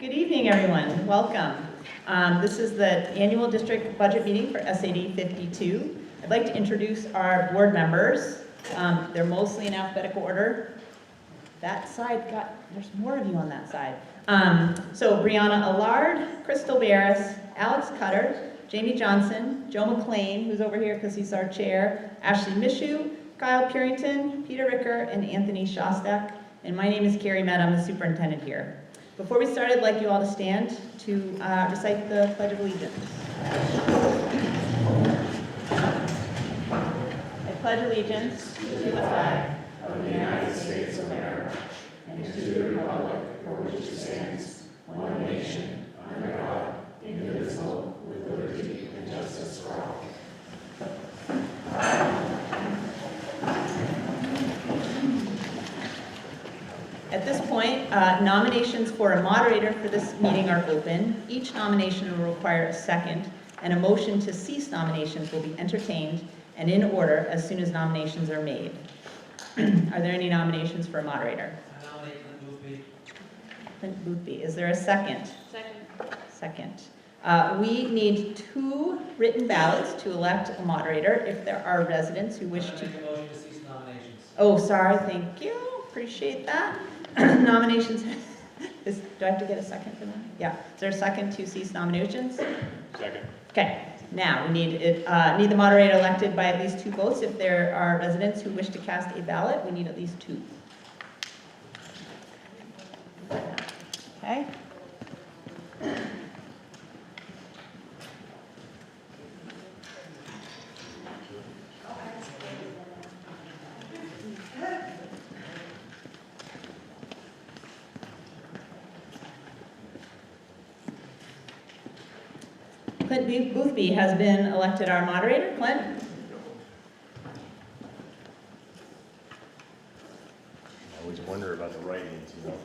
Good evening, everyone. Welcome. This is the annual district budget meeting for MSAD52. I'd like to introduce our board members. They're mostly in alphabetical order. That side there's more of you on that side. So Brianna Allard, Crystal Barris, Alex Cutter, Jamie Johnson, Joe McLean, who's over here because he's our chair, Ashley Mishu, Kyle Purington, Peter Ricker, and Anthony Shostak. And my name is Carrie Met. I'm the superintendent here. Before we start, I'd like you all to stand to recite the Pledge of Allegiance. I pledge allegiance to the flag of the United States of America and to the republic for which it stands, one nation, under God, indivisible, with liberty and justice for all. At this point, nominations for a moderator for this meeting are open. Each nomination will require a second, and a motion to cease nominations will be entertained and in order as soon as nominations are made. Are there any nominations for a moderator? I nominate Clint Boothby. Clint Boothby. Is there a second? Second. We need 2 written ballots to elect a moderator if there are residents who wish to. Make a motion to cease nominations. Oh, sorry. Thank you. Appreciate that. Nominations. Do I have to get a second for that? Yeah. Is there a second to cease nominations? Second. Okay. Now we need the moderator elected by at least 2 votes. If there are residents who wish to cast a ballot, we need at least 2. Okay. Clint Boothby has been elected our moderator. Clint? I always wonder about the writings, you know.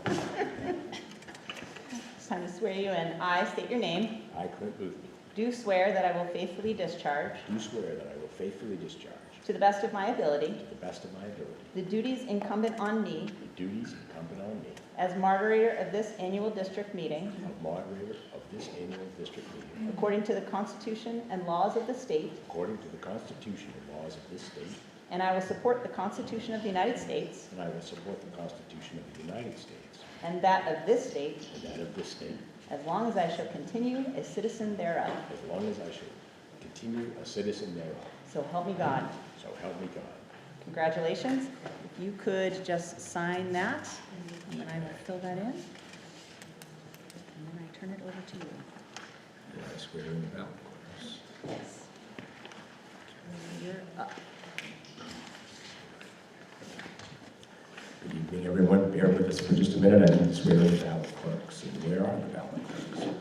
It's time to swear you in. I state your name. I, Clint Boothby, Do swear that I will faithfully discharge, do swear that I will faithfully discharge, to the best of my ability, to the best of my ability, the duties incumbent on me the duties incumbent on me as moderator of this annual district meeting, of moderator of this annual district meeting, according to the Constitution and laws of the state, according to the Constitution and laws of this state, and I will support the Constitution of the United States and I will support the Constitution of the United States and that of this state, and that of this state, as long as I shall continue a citizen thereof. as long as I shall continue a citizen thereof. So help me God. So help me God. Congratulations. If you could just sign that, and then I will fill that in. And then I turn it over to you. Do I swear in the ballot, of course? Yes. You're up. Good evening, everyone. Bear with us for just a minute. I need to swear in the ballot clerks. And where are the ballot clerks? There.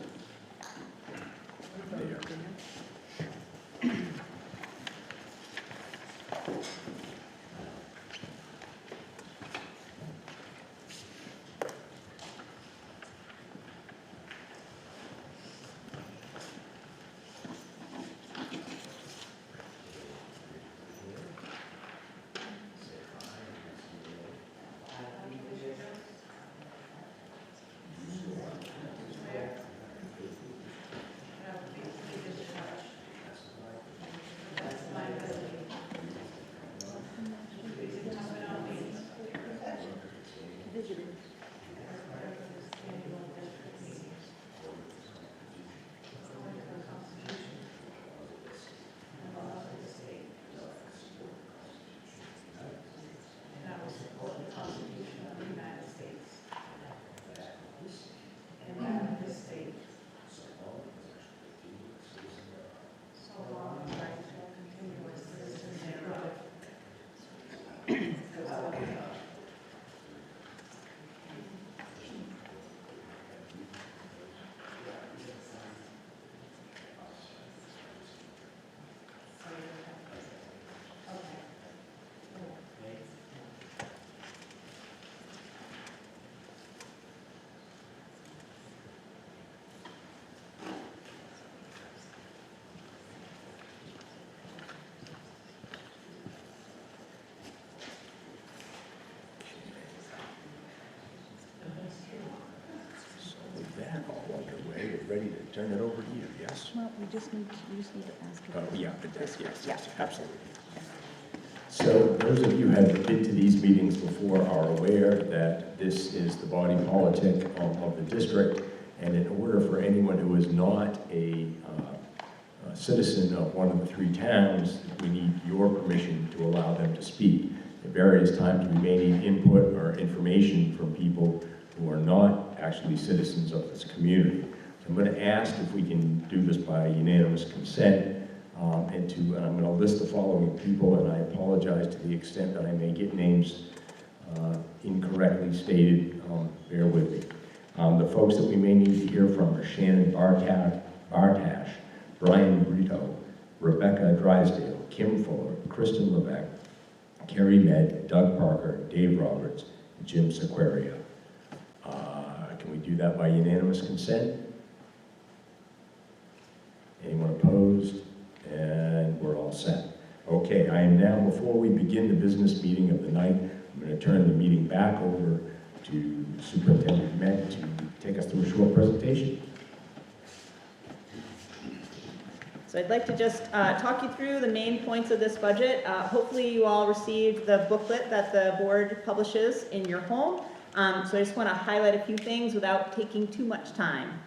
ready to turn it over to you, yes? Well, you just need to ask. Yeah, yes, Yeah. absolutely. So those of you who have been to these meetings before are aware that this is the body politic of the district, and in order for anyone who is not a citizen of one of the three towns, we need your permission to allow them to speak. At various times, we may need input or information from people who are not actually citizens of this community. So I'm going to ask if we can do this by unanimous consent, and I'm going to list the following people, and I apologize to the extent that I may get names incorrectly stated. Bear with me. The folks that we may need to hear from are Shannon Bartash, Brian Brito, Rebecca Drysdale, Kim Fuller, Kristen Lebeck, Kerry Med, Doug Parker, Dave Roberts, and Jim Sequeria. Can we do that by unanimous consent? Anyone opposed? And we're all set. Okay, I am now, before we begin the business meeting of the night, I'm going to turn the meeting back over to Superintendent Met to take us through a short presentation. So I'd like to just talk you through the main points of this budget. Hopefully you all received the booklet that the board publishes in your home. So I just want to highlight a few things without taking too much time.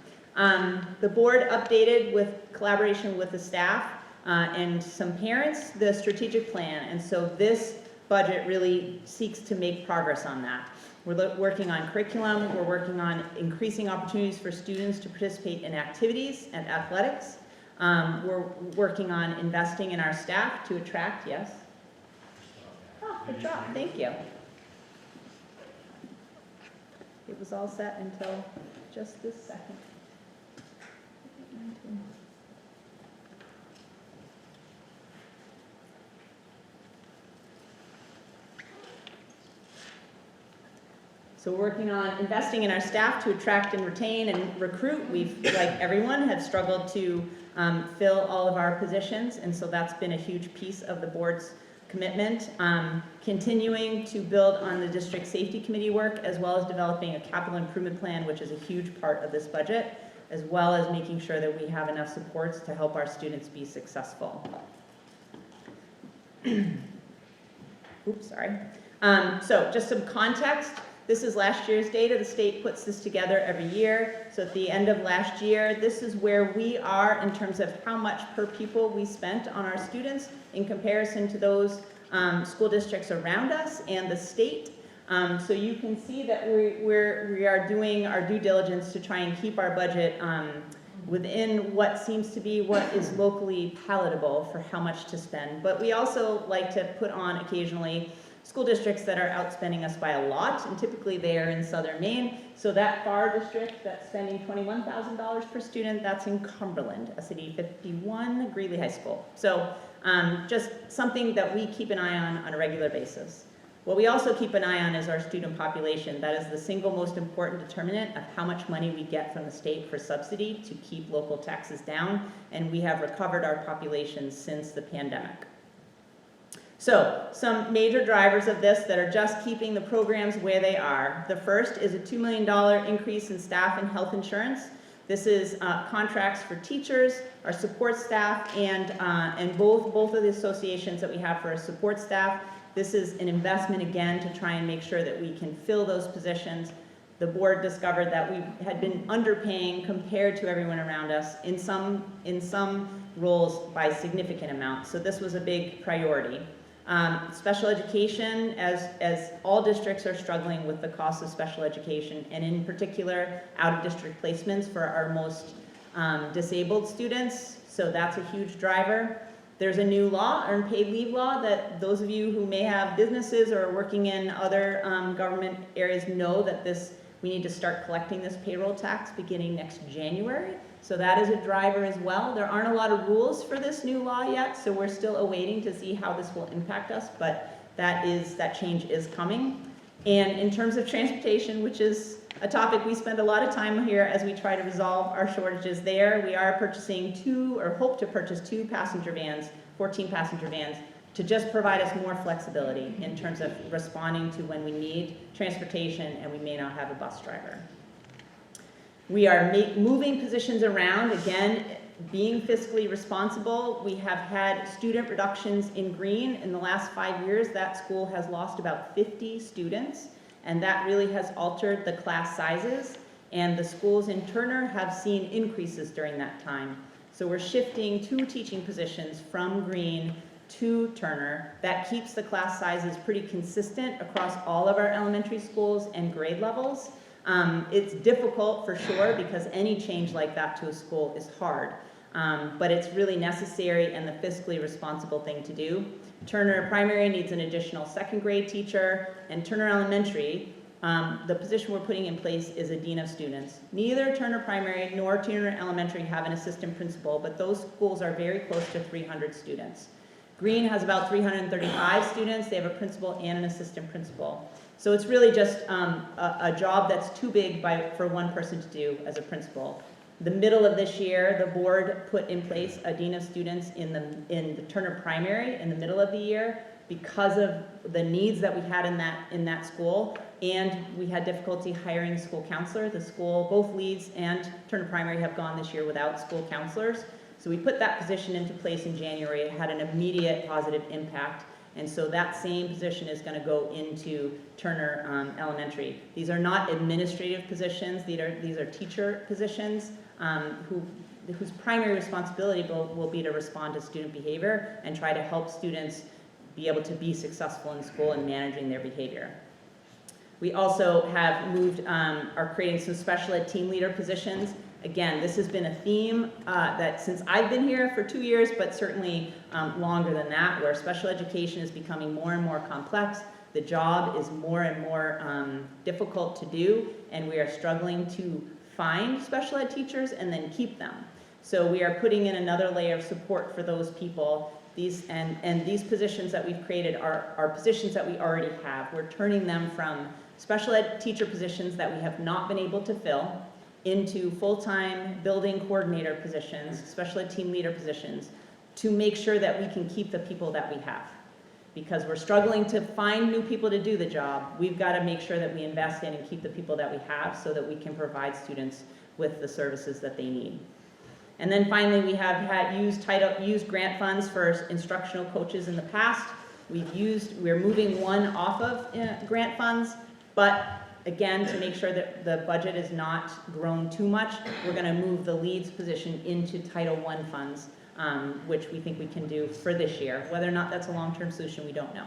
The board updated with collaboration with the staff and some parents the strategic plan, and so this budget really seeks to make progress on that. We're working on curriculum, we're working on increasing opportunities for students to participate in activities and athletics. We're working on investing in our staff to attract, yes? Oh, good job, thank you. It was all set until just this second. So we're working on investing in our staff to attract and retain and recruit. We've, like everyone, have struggled to fill all of our positions, and so that's been a huge piece of the board's commitment. Continuing to build on the district safety committee work, as well as developing a capital improvement plan, which is a huge part of this budget, as well as making sure that we have enough supports to help our students be successful. Oops, sorry. So just some context. This is last year's data. The state puts this together every year. So at the end of last year, this is where we are in terms of how much per pupil we spent on our students in comparison to those school districts around us and the state. So you can see that we are doing our due diligence to try and keep our budget within what seems to be what is locally palatable for how much to spend. But we also like to put on occasionally school districts that are outspending us by a lot, and typically they are in southern Maine. So that far district that's spending $21,000 per student, that's in Cumberland, MSAD52, Greeley High School. So just something that we keep an eye on a regular basis. What we also keep an eye on is our student population. That is the single most important determinant of how much money we get from the state for subsidy to keep local taxes down, and we have recovered our population since the pandemic. So, some major drivers of this that are just keeping the programs where they are. The first is a $2 million increase in staff and health insurance. This is contracts for teachers, our support staff, and both of the associations that we have for our support staff. This is an investment again to try and make sure that we can fill those positions. The board discovered that we had been underpaying compared to everyone around us in some roles by significant amounts. So this was a big priority. Special education, as all districts are struggling with the cost of special education, and in particular out-of-district placements for our most disabled students, so that's a huge driver. There's a new law, earned paid leave law, that those of you who may have businesses or are working in other government areas know that we need to start collecting this payroll tax beginning next January. So that is a driver as well. There aren't a lot of rules for this new law yet, so we're still awaiting to see how this will impact us, but that change is coming. And in terms of transportation, which is a topic we spend a lot of time here as we try to resolve our shortages there, we are purchasing hope to purchase 2 passenger vans, 14 passenger vans, to just provide us more flexibility in terms of responding to when we need transportation and we may not have a bus driver. We are moving positions around, again, being fiscally responsible. We have had student reductions in Green. In the last 5 years, that school has lost about 50 students, and that really has altered the class sizes. And the schools in Turner have seen increases during that time. So we're shifting 2 teaching positions from Green to Turner. That keeps the class sizes pretty consistent across all of our elementary schools and grade levels. It's difficult for sure because any change like that to a school is hard, but it's really necessary and the fiscally responsible thing to do. Turner Primary needs an additional 2nd grade teacher, and Turner Elementary, the position we're putting in place is a dean of students. Neither Turner Primary nor Turner Elementary have an assistant principal, but those schools are very close to 300 students. Green has about 335 students. They have a principal and an assistant principal. So it's really just a job that's too big for one person to do as a principal. The middle of this year, the board put in place a dean of students in the Turner Primary in the middle of the year because of the needs that we had in that school, and we had difficulty hiring a school counselor. The school, both Leeds and Turner Primary, have gone this year without school counselors. So we put that position into place in January. It had an immediate positive impact. And so that same position is going to go into Turner Elementary. These are not administrative positions. These are teacher positions whose primary responsibility will be to respond to student behavior and try to help students be able to be successful in school and managing their behavior. We also have are creating some special ed team leader positions. Again, this has been a theme that since I've been here for 2 years, but certainly longer than that, where special education is becoming more and more complex. The job is more and more difficult to do, and we are struggling to find special ed teachers and then keep them. So we are putting in another layer of support for those people. These positions that we've created are positions that we already have. We're turning them from special ed teacher positions that we have not been able to fill into full-time building coordinator positions, special ed team leader positions, to make sure that we can keep the people that we have. Because we're struggling to find new people to do the job, we've got to make sure that we invest in and keep the people that we have so that we can provide students with the services that they need. And then finally, we have used grant funds for instructional coaches in the past. We're moving one off of grant funds, but again, to make sure that the budget is not grown too much, we're going to move the Leeds position into Title I funds, which we think we can do for this year. Whether or not that's a long-term solution, we don't know.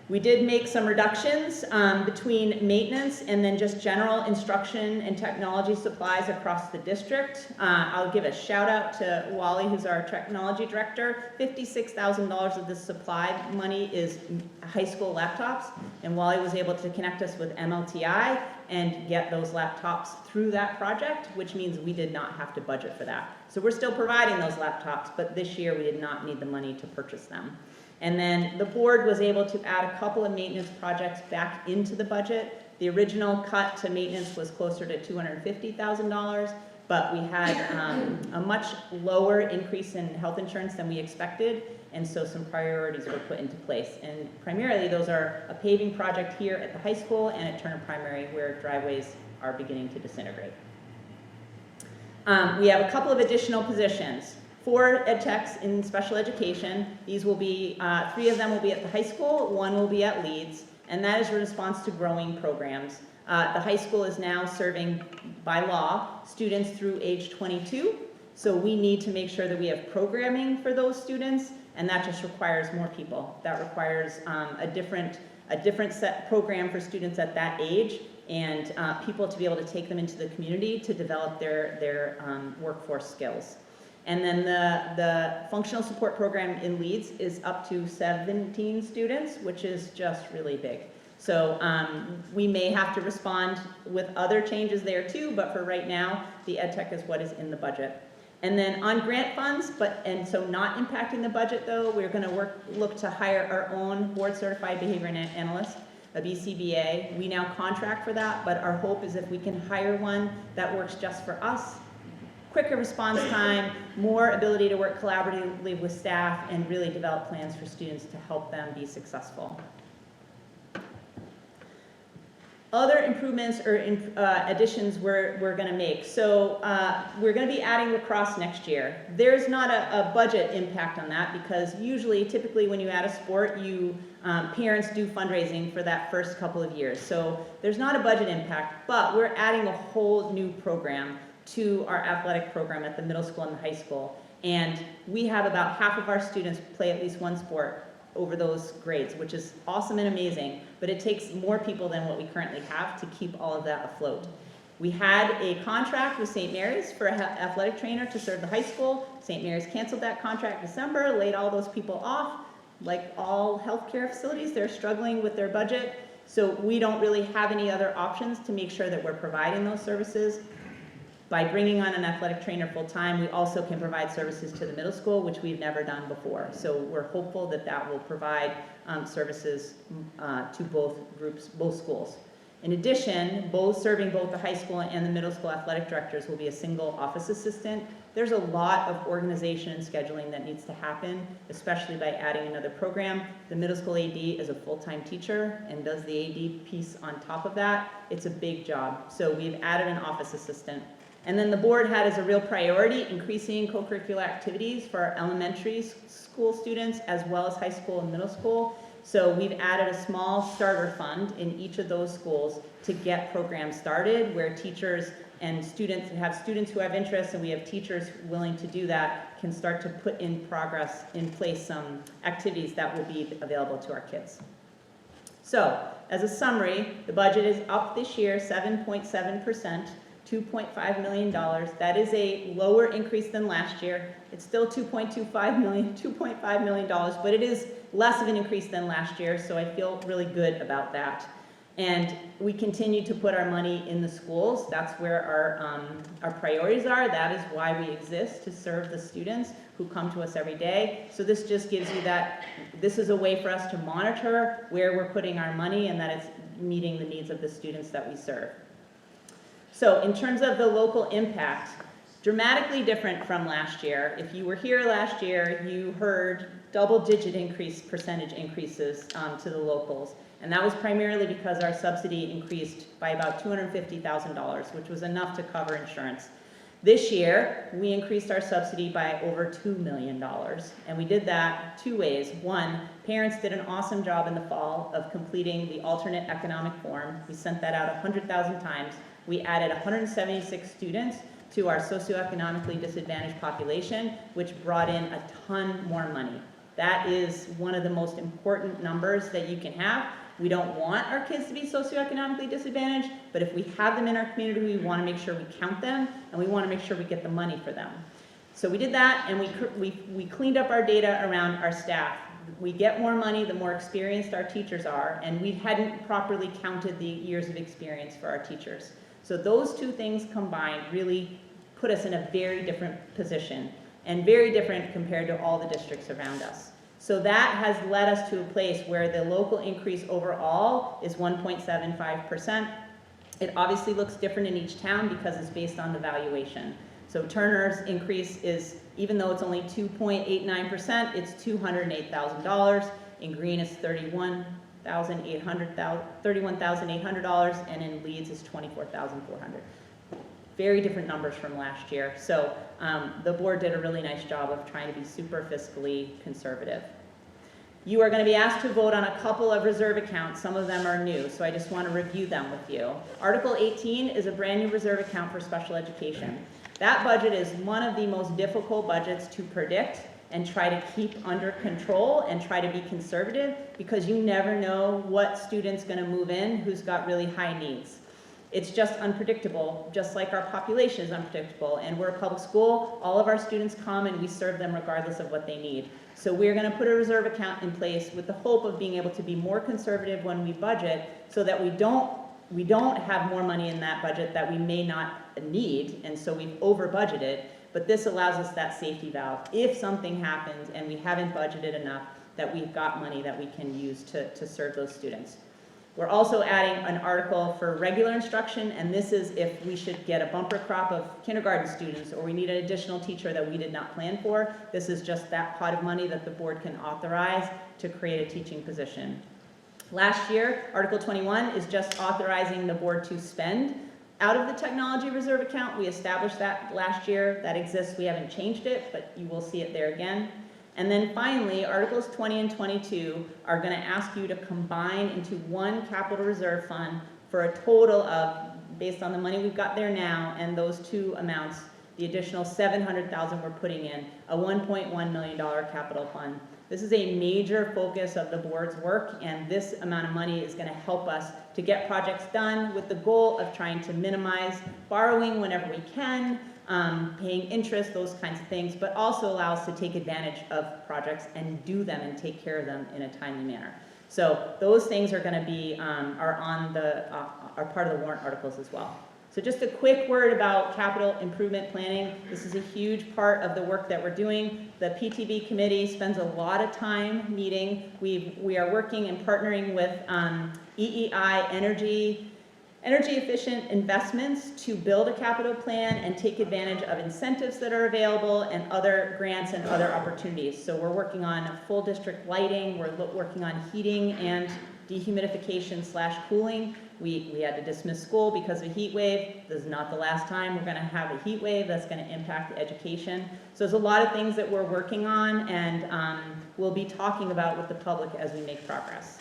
We did make some reductions between maintenance and then just general instruction and technology supplies across the district. I'll give a shout out to Wally, who's our technology director. $56,000 of this supply money is high school laptops, and Wally was able to connect us with MLTI and get those laptops through that project, which means we did not have to budget for that. So we're still providing those laptops, but this year we did not need the money to purchase them. And then the board was able to add a couple of maintenance projects back into the budget. The original cut to maintenance was closer to $250,000, but we had a much lower increase in health insurance than we expected, and so some priorities were put into place. And primarily those are a paving project here at the high school and at Turner Primary, where driveways are beginning to disintegrate. We have a couple of additional positions. 4 ed techs in special education. These will be, 3 of them will be at the high school, 1 will be at Leeds, and that is a response to growing programs. The high school is now serving, by law, students through age 22, so we need to make sure that we have programming for those students, and that just requires more people. That requires a different set program for students at that age, and people to be able to take them into the community to develop their workforce skills. And then the functional support program in Leeds is up to 17 students, which is just really big. So we may have to respond with other changes there too, but for right now, the ed tech is what is in the budget. And then on grant funds, and so not impacting the budget though, we're going to look to hire our own board certified behavior analyst, a BCBA. We now contract for that, but our hope is if we can hire one that works just for us, quicker response time, more ability to work collaboratively with staff, and really develop plans for students to help them be successful. Other improvements or additions we're going to make. So we're going to be adding lacrosse next year. There's not a budget impact on that because typically when you add a sport, parents do fundraising for that first couple of years. So there's not a budget impact, but we're adding a whole new program to our athletic program at the middle school and the high school. And we have about half of our students play at least one sport over those grades, which is awesome and amazing, but it takes more people than what we currently have to keep all of that afloat. We had a contract with St. Mary's for an athletic trainer to serve the high school. St. Mary's canceled that contract in December, laid all those people off. Like all healthcare facilities, they're struggling with their budget, so we don't really have any other options to make sure that we're providing those services. By bringing on an athletic trainer full-time, we also can provide services to the middle school, which we've never done before. So we're hopeful that that will provide services to both groups, both schools. In addition, serving both the high school and the middle school athletic directors will be a single office assistant. There's a lot of organization and scheduling that needs to happen, especially by adding another program. The middle school AD is a full-time teacher and does the AD piece on top of that. It's a big job. So we've added an office assistant. And then the board had as a real priority increasing co-curricular activities for our elementary school students as well as high school and middle school. So we've added a small starter fund in each of those schools to get programs started where teachers and students who have interest, and we have teachers willing to do that, can start to put in place some activities that will be available to our kids. So as a summary, the budget is up this year 7.7%. $2.5 million. That is a lower increase than last year. It's still $2.5 million, but it is less of an increase than last year, so I feel really good about that. And we continue to put our money in the schools. That's where our priorities are. That is why we exist, to serve the students who come to us every day. So this just gives you that, this is a way for us to monitor where we're putting our money and that it's meeting the needs of the students that we serve. So in terms of the local impact, dramatically different from last year. If you were here last year, you heard double-digit percentage increases to the locals. And that was primarily because our subsidy increased by about $250,000, which was enough to cover insurance. This year, we increased our subsidy by over $2 million. And we did that two ways. One, parents did an awesome job in the fall of completing the alternate economic form. We sent that out 100,000 times. We added 176 students to our socioeconomically disadvantaged population, which brought in a ton more money. That is one of the most important numbers that you can have. We don't want our kids to be socioeconomically disadvantaged, but if we have them in our community, we want to make sure we count them, and we want to make sure we get the money for them. So we did that, and we cleaned up our data around our staff. We get more money the more experienced our teachers are, and we hadn't properly counted the years of experience for our teachers. So those two things combined really put us in a very different position, and very different compared to all the districts around us. So that has led us to a place where the local increase overall is 1.75%. It obviously looks different in each town because it's based on the valuation. So Turner's increase is, even though it's only 2.89%, it's $208,000. In Greene, it's $31,800, and in Leeds is $24,400. Very different numbers from last year. So the board did a really nice job of trying to be super fiscally conservative. You are going to be asked to vote on a couple of reserve accounts. Some of them are new, so I just want to review them with you. Article 18 is a brand new reserve account for special education. That budget is one of the most difficult budgets to predict and try to keep under control and try to be conservative, because you never know what student's going to move in who's got really high needs. It's just unpredictable, just like our population is unpredictable. And we're a public school, all of our students come and we serve them regardless of what they need. So we're going to put a reserve account in place with the hope of being able to be more conservative when we budget, so that we don't have more money in that budget that we may not need, and so we've over budgeted. But this allows us that safety valve. If something happens and we haven't budgeted enough, that we've got money that we can use to serve those students. We're also adding an article for regular instruction, and this is if we should get a bumper crop of kindergarten students, or we need an additional teacher that we did not plan for. This is just that pot of money that the board can authorize to create a teaching position. Last year, Article 21 is just authorizing the board to spend out of the technology reserve account. We established that last year. That exists. We haven't changed it, but you will see it there again. And then finally, Articles 20 and 22 are going to ask you to combine into one capital reserve fund for a total of, based on the money we've got there now and those two amounts, the additional $700,000 we're putting in, a $1.1 million capital fund. This is a major focus of the board's work, and this amount of money is going to help us to get projects done with the goal of trying to minimize borrowing whenever we can, paying interest, those kinds of things, but also allow us to take advantage of projects and do them and take care of them in a timely manner. So those things are going to be are part of the warrant articles as well. So just a quick word about capital improvement planning. This is a huge part of the work that we're doing. The PTB committee spends a lot of time meeting. We are working and partnering with EEI energy efficient investments to build a capital plan and take advantage of incentives that are available and other grants and other opportunities. So we're working on full district lighting. We're working on heating and dehumidification / cooling. We had to dismiss school because of a heat wave. This is not the last time we're going to have a heat wave that's going to impact the education. So there's a lot of things that we're working on, and we'll be talking about with the public as we make progress.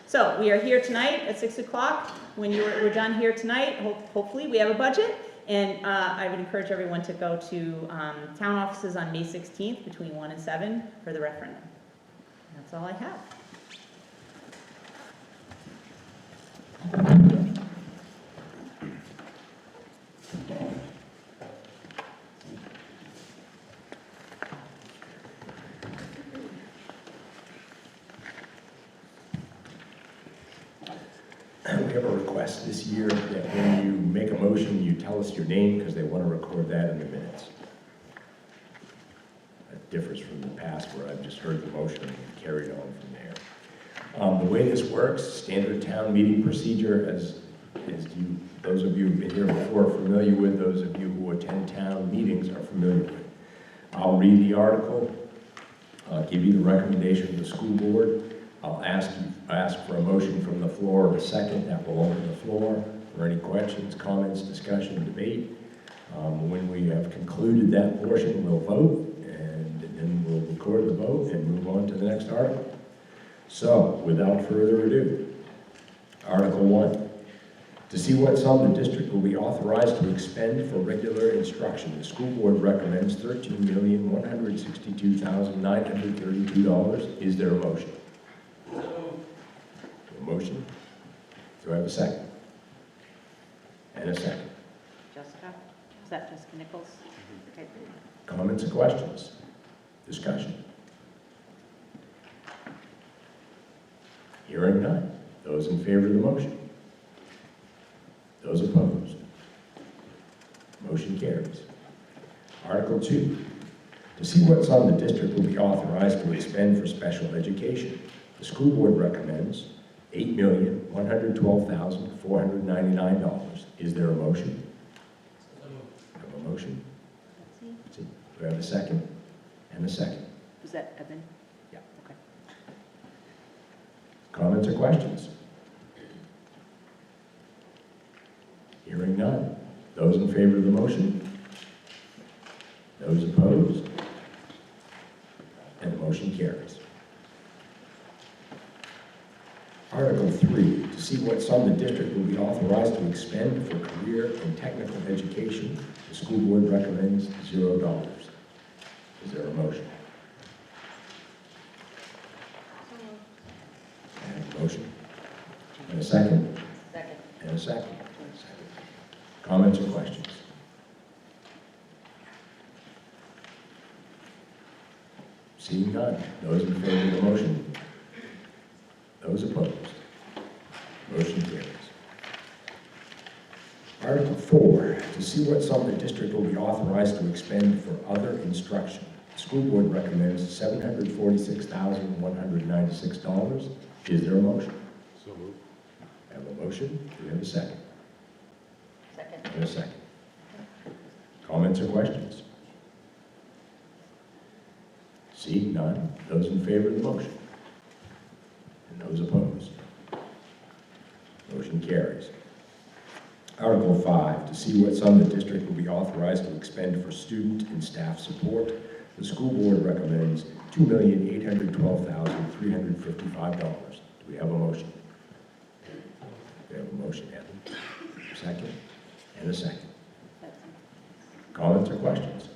So we are here tonight at 6 o'clock. When we're done here tonight, hopefully we have a budget, and I would encourage everyone to go to town offices on May 16th between 1 and 7 for the referendum. That's all I have. We have a request this year that when you make a motion, you tell us your name because they want to record that in the minutes. That differs from the past where I've just heard the motion and carried on from there. The way this works, standard town meeting procedure, as those of you who've been here before are familiar with, those of you who attend town meetings are familiar with. I'll read the article, I'll give you the recommendation of the school board. I'll ask for a motion from the floor or a second. That will open the floor for any questions, comments, discussion, debate. When we have concluded that portion, we'll vote, and then we'll record the vote and move on to the next article. So, without further ado, Article 1. To see what sum the district will be authorized to expend for regular instruction, the school board recommends $13,162,932. Is there a motion? A motion? Do I have a second? And a second. Jessica? Is that Jessica Nichols? Okay. Comments or questions? Discussion? Hearing none. Those in favor of the motion? Those opposed? Motion carries. Article 2. To see what sum the district will be authorized to expend for special education, the school board recommends $8,112,499. Is there a motion? So moved. I have a motion. Do I have a second? And a second. Was that Evan? Yeah. Okay. Comments or questions? Hearing none. Those in favor of the motion? Those opposed? And the motion carries. Article 3, to see what sum the district will be authorized to expend for career and technical education, the school board recommends $0. Is there a motion? And a motion? And a second? Second. And a second? Comments or questions? Seeing none. Those in favor of the motion? Those opposed? Motion carries. Article 4, to see what sum the district will be authorized to expend for other instruction. The school board recommends $746,196. Is there a motion? So moved. I have a motion. Do we have a second? Second. And a second. Comments or questions? Seeing none. Those in favor of the motion? And those opposed? carries. Article 5, to see what sum the district will be authorized to expend for student and staff support. The school board recommends $2,812,355. Do we have a motion? We have a motion, Evan. Second? And a second. Comments or questions?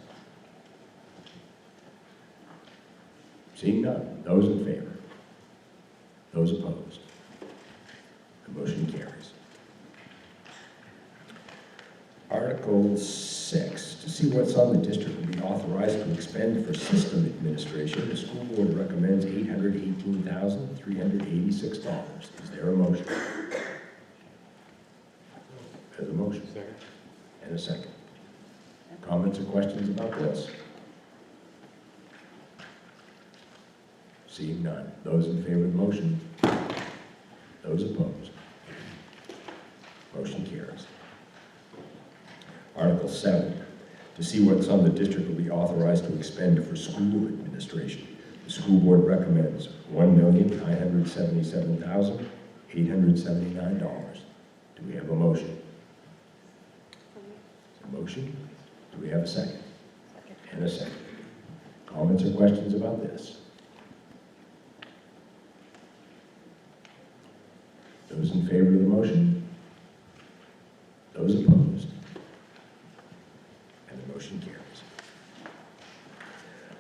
Seeing none, those in favor? Those opposed? The motion carries. Article 6, to see what sum the district will be authorized to expend for system administration. The school board recommends $818,386. Is there a motion? There's a motion. Second. And a second. Comments or questions about this? Seeing none. Those in favor of the motion? Those opposed? Motion carries. Article 7, to see what sum the district will be authorized to expend for school administration. The school board recommends $1,977,879. Do we have a motion? A motion? Do we have a second? And a second. Comments or questions about this? Those in favor of the motion? Those opposed? And the motion carries.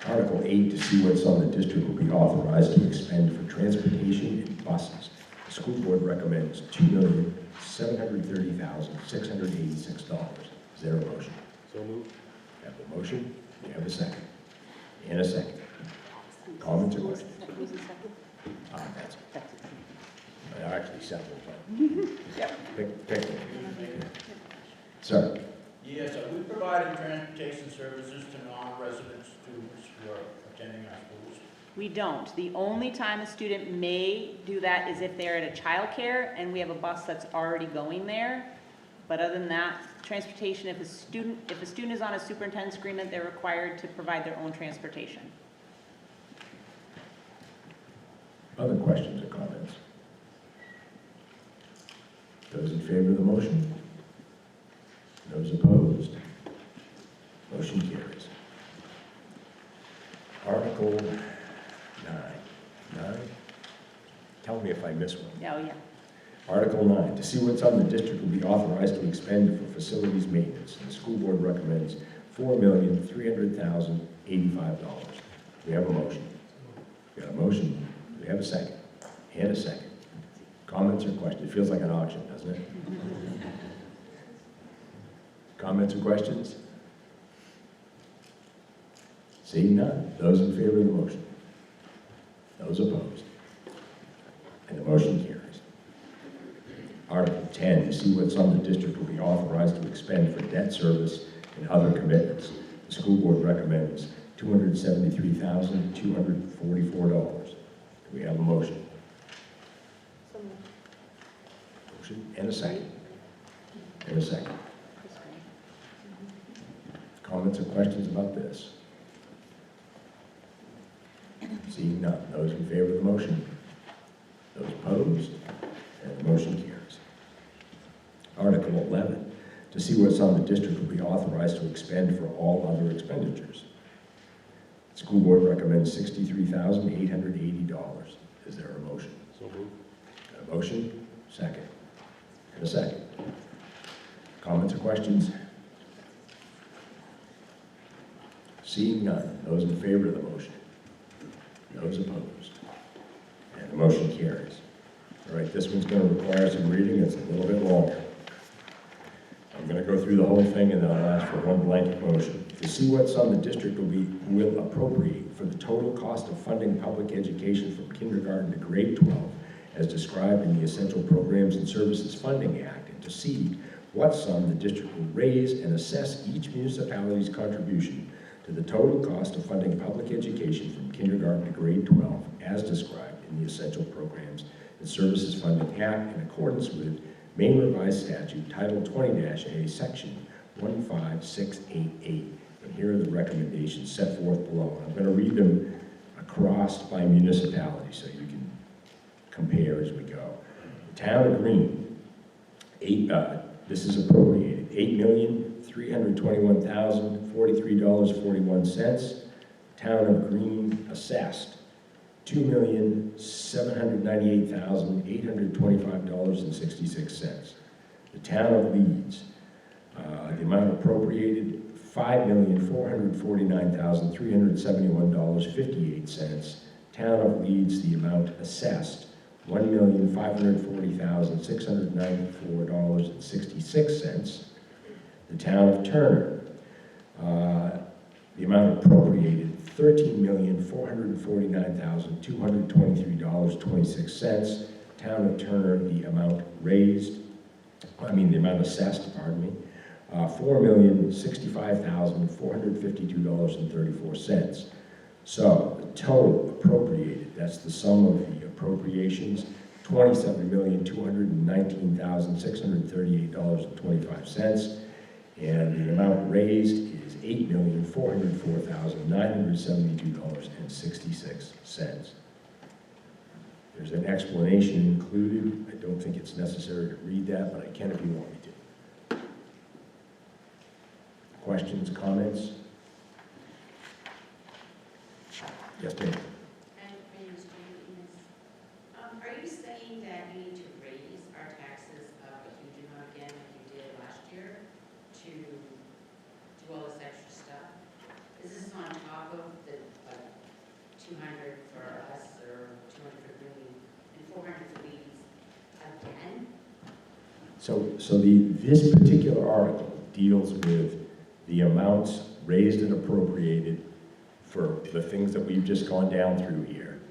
Article 8, to see what sum the district will be authorized to expend for transportation and buses. The school board recommends $2,730,686. Is there a motion? So moved. We have a motion, we have a second. And a second. Comments or questions? Who's the second? That's actually separate, but Yep. pick one. Sir? Yes, we provided transportation services to non-resident students who are attending our schools. We don't. The only time a student may do that is if they're at a childcare and we have a bus that's already going there. But other than that, transportation, if a student is on a superintendent's agreement, they're required to provide their own transportation. Other questions or comments? Those in favor of the motion? Those opposed? Motion carries. Article 9. Tell me if I miss one. Oh, yeah. Article 9, to see what sum the district will be authorized to expend for facilities maintenance. The school board recommends $4,300,085. We have a motion. We got a motion. We have a second. And a second. Comments or questions? It feels like an auction, doesn't it? Comments or questions? Seeing none. Those in favor of the motion? Those opposed? And the motion carries. Article 10, to see what sum the district will be authorized to expend for debt service and other commitments. The school board recommends $273,244. Do we have a motion? Motion and a second. And a second. Comments or questions about this? Seeing none. Those in favor of the motion? Those opposed? And the motion carries. Article 11, to see what sum the district will be authorized to expend for all other expenditures. The school board recommends $63,880. Is there a motion? So moved. Got a motion? Second. And a second. Comments or questions? Seeing none. Those in favor of the motion? Those opposed? And the motion carries. All right, this one's going to require some reading. It's a little bit longer. I'm going to go through the whole thing and then I'll ask for one blanket motion. To see what sum the district will appropriate for the total cost of funding public education from kindergarten to grade 12 as described in the Essential Programs and Services Funding Act, and to see what sum the district will raise and assess each municipality's contribution to the total cost of funding public education from kindergarten to grade 12 as described in the Essential Programs and Services Funding Act in accordance with Maine Revised Statute, Title 20-A, Section 15688. And here are the recommendations set forth below. I'm going to read them across by municipality so you can compare as we go. The town of Green This is appropriated, $8,321,043.41. Town of Green assessed $2,798,825.66. The town of Leeds, the amount appropriated, $5,449,371.58. Town of Leeds, the amount assessed, $1,540,694.66. The town of Turner, the amount appropriated, $13,449,223.26. Town of Turner, the amount the amount assessed, $4,065,452.34. So the total appropriated, that's the sum of the appropriations, $27,219,638.25. And the amount raised is $8,404,972.66. There's an explanation included. I don't think it's necessary to read that, but I can if you want me to. Questions, comments? Yes, ma'am. Are you saying that you need to raise our taxes a huge amount again like you did last year to do all this extra stuff? Is this on top of the 200 for us or 200 for Green and 400 for Leeds again? So this particular article deals with the amounts raised and appropriated for the things that we've just gone down through here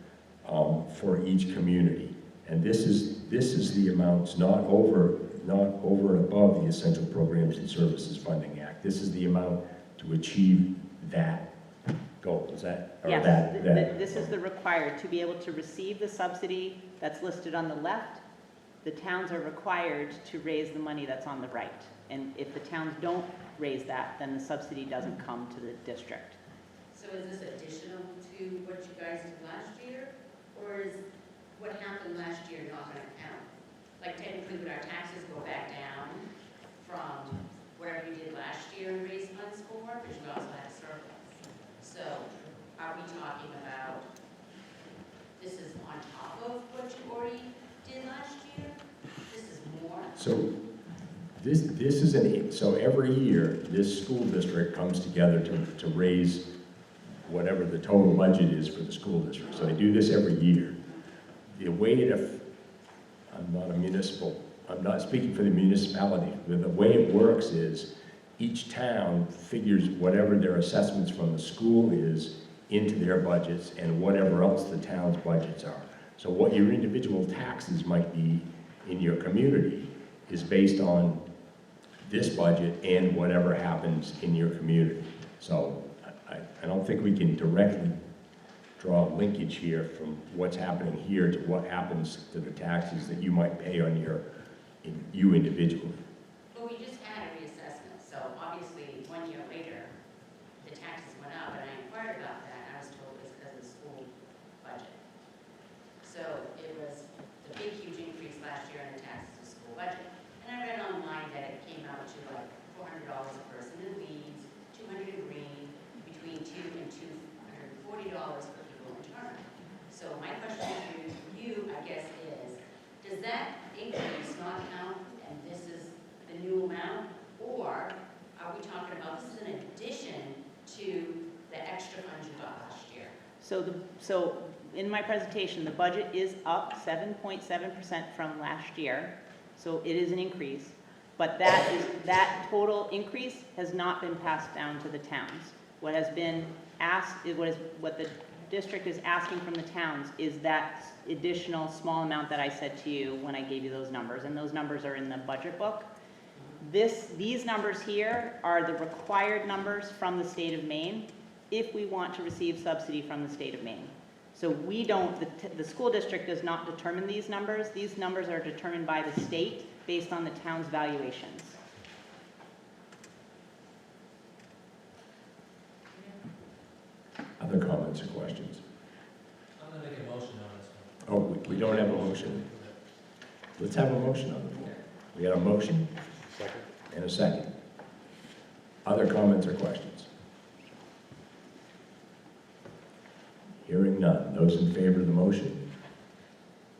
for each community. And this is the amounts not over and above the Essential Programs and Services Funding Act. This is the amount to achieve that goal. Is that? Or Yes, that. this is the required, to be able to receive the subsidy that's listed on the left, the towns are required to raise the money that's on the right. And if the towns don't raise that, then the subsidy doesn't come to the district. So is this additional to what you guys did last year? Or is what happened last year not going to count? Like technically would our taxes go back down from whatever you did last year and raise funds for? Because you also had a surplus. So are we talking about this is on top of what you already did last year? This is more? So this is so every year, this school district comes together to raise whatever the total budget is for the school district. So they do this every year. The way I'm not speaking for the municipality, but the way it works is each town figures whatever their assessments from the school is into their budgets and whatever else the town's budgets are. So what your individual taxes might be in your community is based on this budget and whatever happens in your community. So I don't think we can directly draw a linkage here from what's happening here to what happens to the taxes that you might pay on you individually. Well, we just had a reassessment, so obviously 1 year later, the taxes went up, and I inquired about that, and I was told it was because of the school budget. So it was the big, huge increase last year in the taxes to school budget. And I read online that it came out to like $400 a person in Leeds, 200 in Green, between $200 and $240 for people in Turner. So my question to you, I guess, is, does that increase not count and this is the new amount? Or are we talking about this is in addition to the extra funds you got last year? So in my presentation, the budget is up 7.7% from last year. So it is an increase, but that total increase has not been passed down to the towns. What has been asked, what the district is asking from the towns is that additional small amount that I said to you when I gave you those numbers, and those numbers are in the budget book. These numbers here are the required numbers from the state of Maine if we want to receive subsidy from the state of Maine. So we don't, the school district does not determine these numbers. These numbers are determined by the state based on the town's valuations. Other comments or questions? I'm gonna make a motion on this one. Oh, we don't have a motion. Let's have a motion on the floor. We got a motion and a second. Other comments or questions? Hearing none. Those in favor of the motion?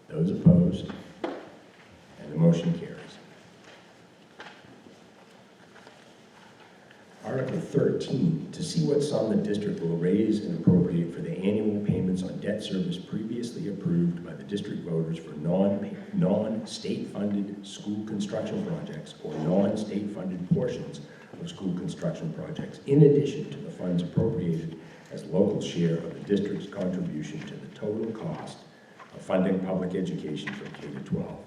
Those opposed? And the motion carries. Article 13, to see what sum the district will raise and appropriate for the annual payments on debt service previously approved by the district voters for non-state funded school construction projects or non-state funded portions of school construction projects, in addition to the funds appropriated as local share of the district's contribution to the total cost of funding public education from K to 12.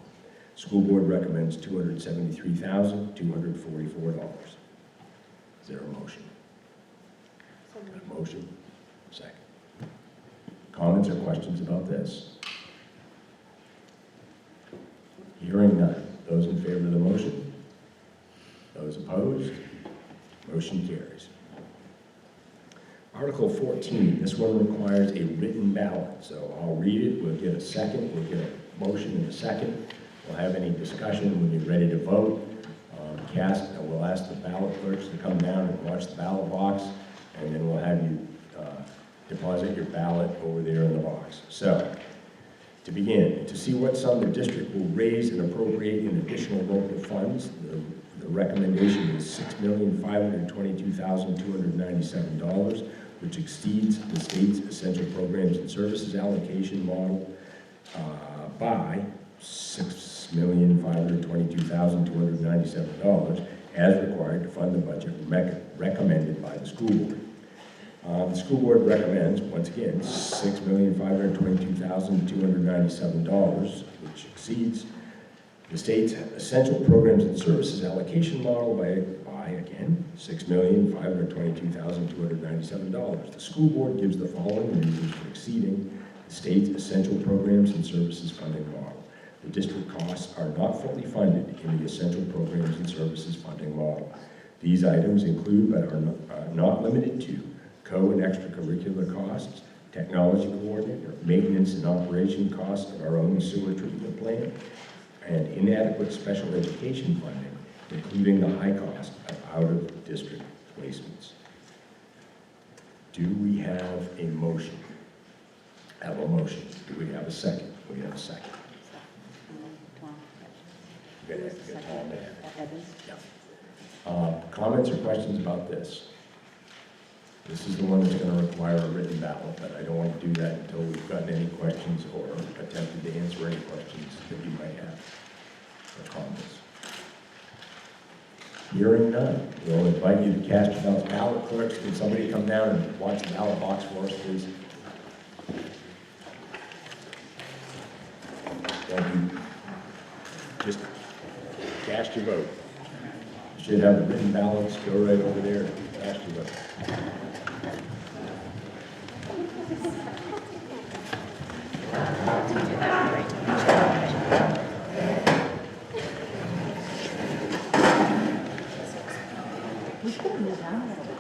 School board recommends $273,244. Is there a motion? A motion? Second. Comments or questions about this? Hearing none. Those in favor of the motion? Those opposed? Motion carries. Article 14, this one requires a written ballot. So I'll read it, we'll get a second, we'll get a motion in a second. We'll have any discussion when you're ready to vote. We'll ask the ballot clerks to come down and watch the ballot box, and then we'll have you deposit your ballot over there in the box. So, to begin, to see what sum the district will raise and appropriate in additional local funds, the recommendation is $6,522,297, which exceeds the state's essential programs and services allocation model by $6,522,297 as required to fund the budget recommended by the school board. The school board recommends, once again, $6,522,297, which exceeds the state's essential programs and services allocation model by again, $6,522,297. The school board gives the following reasons for exceeding the state's essential programs and services funding model. The district costs are not fully funded in the essential programs and services funding model. These items include, but are not limited to, co- and extracurricular costs, technology coordinator, maintenance and operation costs of our own sewer treatment plant, and inadequate special education funding, including the high cost of out-of-district placements. Do we have a motion? Have a motion. Do we have a second? We have a second. Comments or questions about this? This is the one that's going to require a written ballot, but I don't want to do that until we've gotten any questions or attempted to answer any questions that you might have or comments. Hearing none, we'll invite you to cast your ballots. Ballot clerks, can somebody come down and watch the ballot box for us, please? Thank you. Just cast your vote. You should have the written ballots. Go right over there and cast your vote. We could move on a little bit.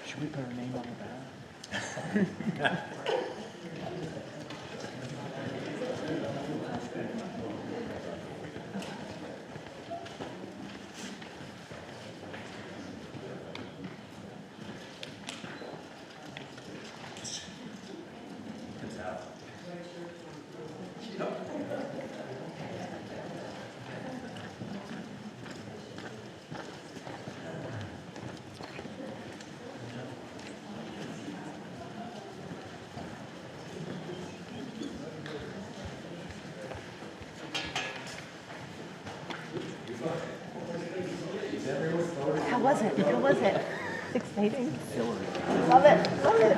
Should we put our name on the ballot? How was it? How was it? Exciting. Love it. Love it.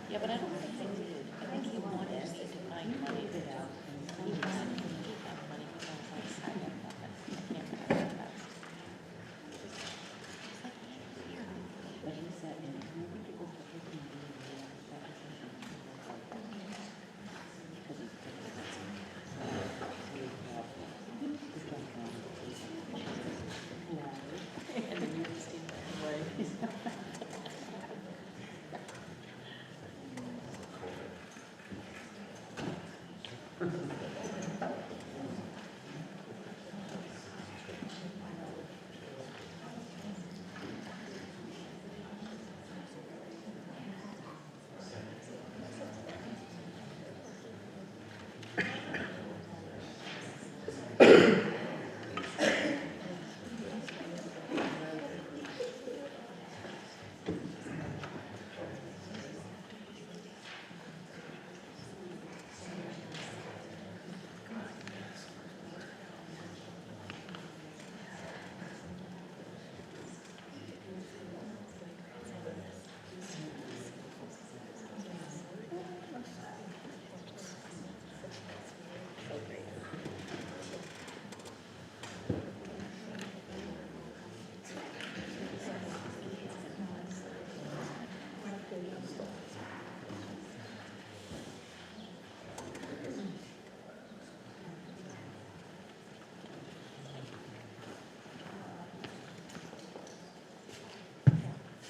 Yeah, but I don't think they did. I think he wanted us to find money for that. He wanted to keep that money because I was like, I have nothing. I can't remember that. But he said, and if you want to go for 15 days, because he's and then you just didn't worry.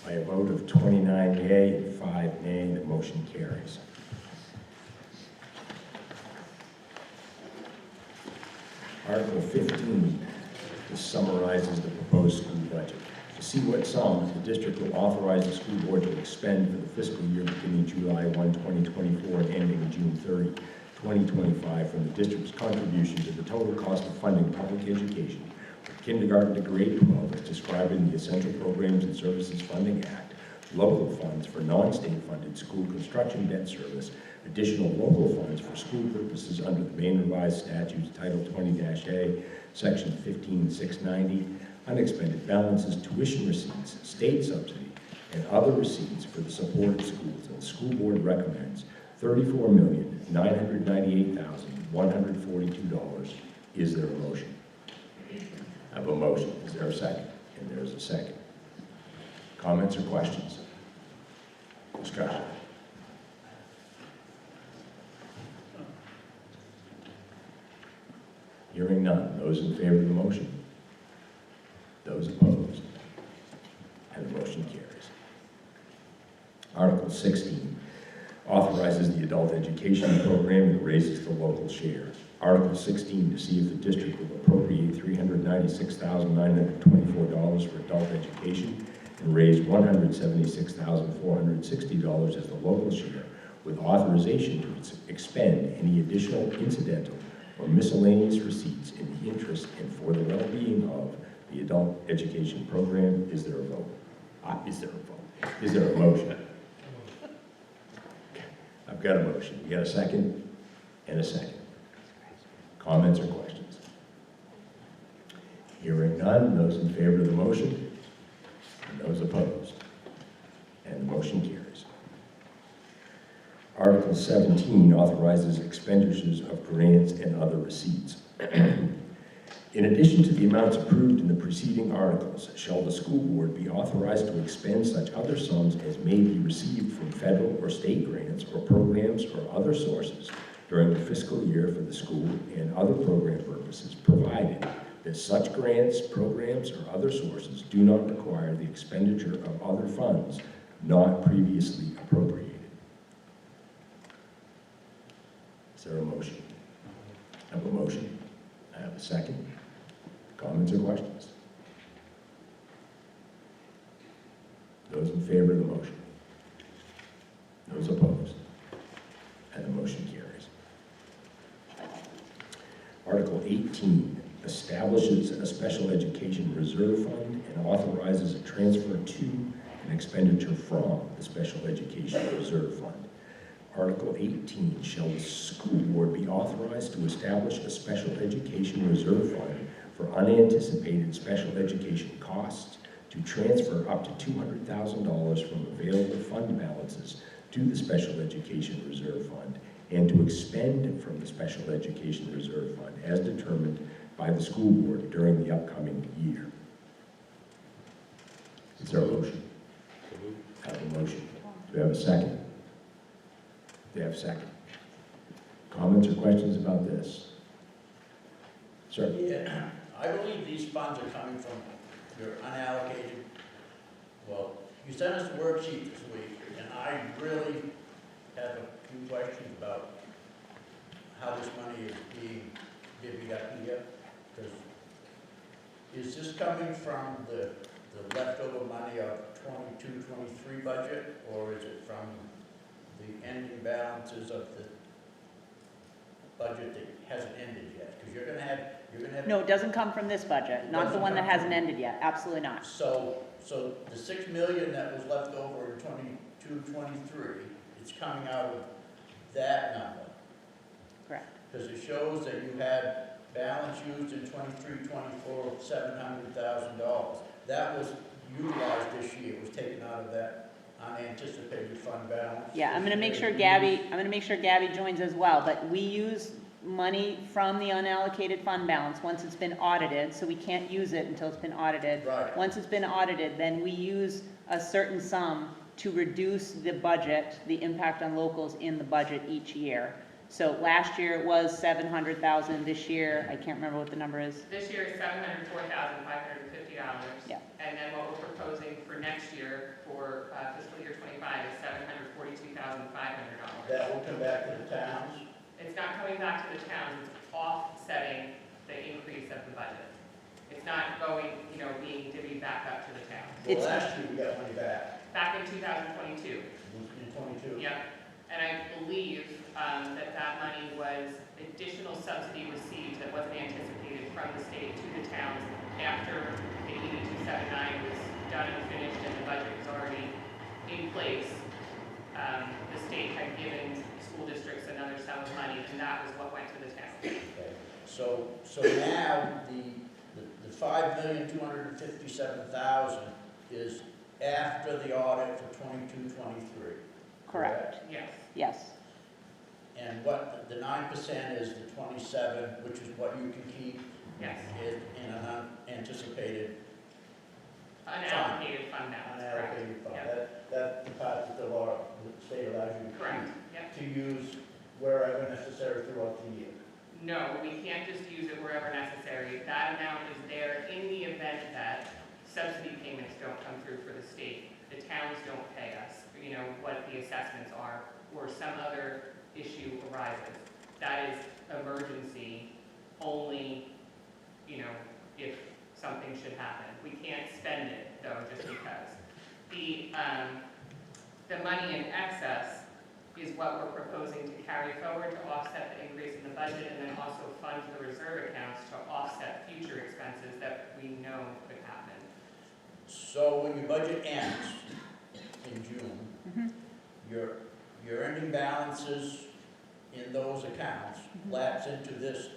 By a vote of 29 yea and 5 nay, the motion carries. Article 15, this summarizes the proposed school budget. To see what sums the district will authorize the school board to expend for the fiscal year beginning July 1, 2024 and ending June 30, 2025 from the district's contribution to the total cost of funding public education from kindergarten to grade 12 as described in the Essential Programs and Services Funding Act, local funds for non-state funded school construction debt service, additional local funds for school purposes under the Maine Revised Statutes Title 20-A, Section 15690, unexpended balances, tuition receipts, state subsidy, and other receipts for the support of schools. And the school board recommends $34,998,142. Is there a motion? I have a motion. Is there a second? And there's a second. Comments or questions? Discussion. Hearing none. Those in favor of the motion? Those opposed? And the motion carries. Article 16 authorizes the adult education program and raises the local share. Article 16, to see if the district will appropriate $396,924 for adult education and raise $176,460 as the local share, with authorization to expend any additional incidental or miscellaneous receipts in the interest and for the well-being of the adult education program. Is there a vote? Is there a vote? Is there a motion? I've got a motion. You got a second? And a second. Comments or questions? Hearing none. Those in favor of the motion? And those opposed? And the motion carries. Article 17 authorizes expenditures of grants and other receipts. In addition to the amounts approved in the preceding articles, shall the school board be authorized to expend such other sums as may be received from federal or state grants or programs or other sources during the fiscal year for the school and other program purposes, provided that such grants, programs, or other sources do not require the expenditure of other funds not previously appropriated. Is there a motion? I have a motion. I have a second. Comments or questions? Those in favor of the motion? Those opposed? And the motion carries. Article 18 establishes a special education reserve fund and authorizes a transfer to and expenditure from the special education reserve fund. Article 18, shall the school board be authorized to establish a special education reserve fund for unanticipated special education costs to transfer up to $200,000 from available fund balances to the Special Education Reserve Fund and to expend from the Special Education Reserve Fund as determined by the school board during the upcoming year. Is there a motion? I have a motion. Do we have a second? Do we have a second? Comments or questions about this? Sir? Yeah, I believe these funds are coming from your unallocated, well, you sent us the worksheet this week, and I really have a few questions about how this money is being divvied up here, because is this coming from the leftover money of 22-23 budget, or is it from the ending balances of the budget that hasn't ended yet? Because you're gonna have. No, it doesn't come from this budget, not the one that hasn't ended yet, absolutely not. So the 6 million that was left over in 22-23, it's coming out of that number. Correct. Because it shows that you had balance used in 23-24 of $700,000. That was utilized this year, it was taken out of that unanticipated fund balance. Yeah, I'm gonna make sure Gabby joins as well, but we use money from the unallocated fund balance once it's been audited, so we can't use it until it's been audited. Right. Once it's been audited, then we use a certain sum to reduce the budget, the impact on locals in the budget each year. So last year it was 700,000, this year, I can't remember what the number is. This year is $704,550. Yeah. And then what we're proposing for next year, for fiscal year '25, is $742,500. That will come back to the towns. It's not coming back to the towns, it's offsetting the increase of the budget. It's not going, being divvied back up to the towns. Well, last year we got money back, Back in 2022, in 22. yep. And I believe that money was additional subsidy received that wasn't anticipated from the state to the towns after the 8279 was done and finished and the budget was already in place. The state had given school districts another sum of money, and that was what went to the town. Okay. So now the 5,257,000 is after the audit for 22-23. Correct, Yes, yes. And what the 9% is the 27, which is what you can keep yes. in an unanticipated Unallocated fund balance, correct. unallocated fund. Yep. That's the part that the state allows you to Correct, keep, yep. to use wherever necessary throughout the year. No, we can't just use it wherever necessary. That amount is there in the event that subsidy payments don't come through for the state. The towns don't pay us, what the assessments are, or some other issue arises. That is emergency only, if something should happen. We can't spend it, though, just because. The money in excess is what we're proposing to carry forward to offset the increase in the budget, and then also fund the reserve accounts to offset future expenses that we know could happen. So when your budget ends in June, your ending balances in those accounts lapse into this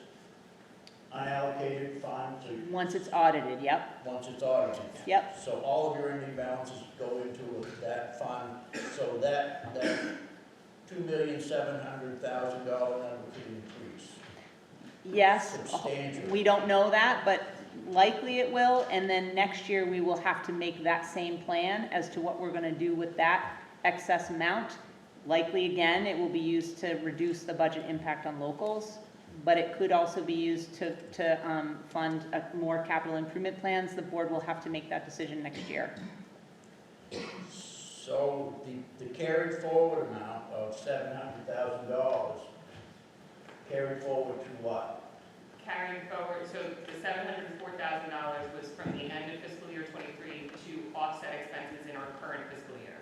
unallocated fund Once it's audited, yep, once it's audited. yep, So all of your ending balances go into that fund, so that $2,700,000 number could increase yes. substantially. We don't know that, but likely it will, and then next year we will have to make that same plan as to what we're gonna do with that excess amount. Likely, again, it will be used to reduce the budget impact on locals, but it could also be used to fund more capital improvement plans. The board will have to make that decision next year. So the carried forward amount of $700,000 carried forward to what? Carrying forward, so the $704,000 was from the end of fiscal year '23 to offset expenses in our current fiscal year.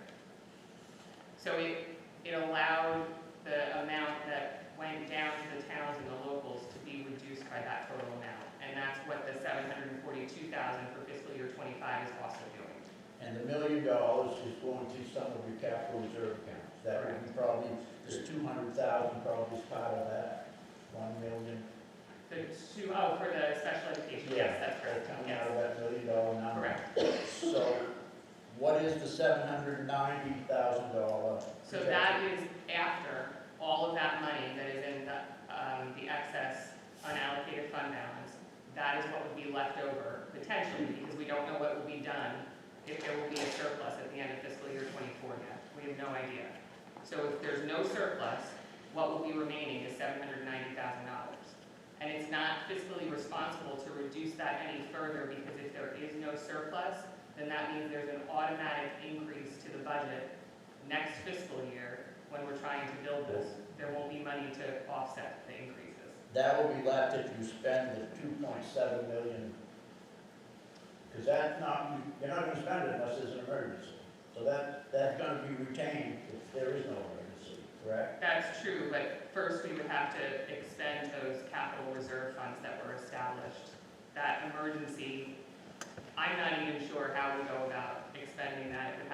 So it allowed the amount that went down to the towns and the locals to be reduced by that total amount. And that's what the $742,000 for fiscal year '25 is also doing. And the $1 million is going to some of your capital reserve accounts. That would be probably, this $200,000 probably is part of that, 1 million. For the special education, yes, that's correct. Coming Yes. out of that $1 million number. Correct. So what is the $790,000? So that is after all of that money that is in the excess unallocated fund balance. That is what would be left over potentially, because we don't know what will be done if there will be a surplus at the end of fiscal year '24 yet. We have no idea. So if there's no surplus, what will be remaining is $790,000. And it's not fiscally responsible to reduce that any further, because if there is no surplus, then that means there's an automatic increase to the budget next fiscal year when we're trying to build this. There won't be money to offset the increases. That will be left if you spend the 2.7 million. Because that's not, you're not gonna spend it unless there's an emergency. So that's gonna be retained if there is no emergency, correct? That's true, but first we would have to expend those capital reserve funds that were established. That emergency, I'm not even sure how we go about expending that. We'd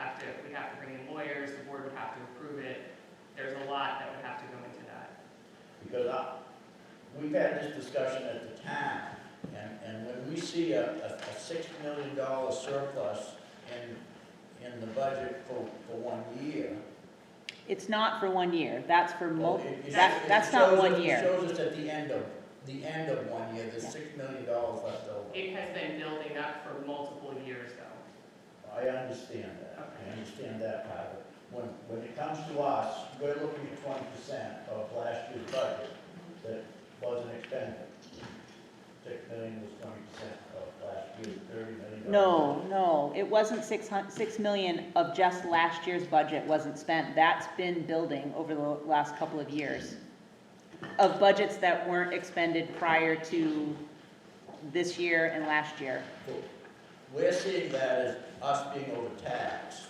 have to bring in lawyers, the board would have to approve it. There's a lot that would have to go into that. Because we've had this discussion at the town, and when we see a $6 million surplus in the budget for 1 year. It's not for 1 year, that's for well, that's not shows 1 us- year. It shows us at the end of 1 year, there's $6 million left over. It has been building up for multiple years though. I understand that, I understand that part of it. When it comes to us, we're looking at 20% of last year's budget that wasn't expended. 6 million was 20% of last year's $30 million. No, it wasn't 6 million of just last year's budget wasn't spent. That's been building over the last couple of years. Of budgets that weren't expended prior to this year and last year. We're seeing that as us being overtaxed.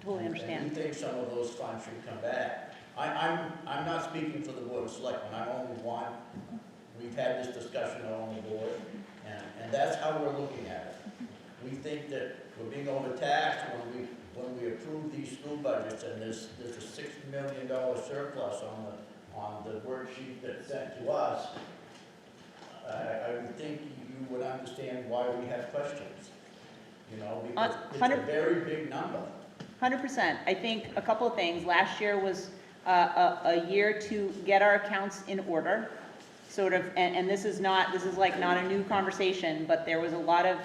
Totally And understand. we think some of those funds should come back. I'm not speaking for the Board of Selectmen, I'm only one. We've had this discussion on the board, and that's how we're looking at it. We think that we're being overtaxed when we approve these school budgets, and there's a $6 million surplus on the worksheet that's sent to us. I would think you would understand why we have questions, you know, because it's a very big number. 100%. I think a couple of things. Last year was a year to get our accounts in order, sort of, and this is like not a new conversation, but there was a lot of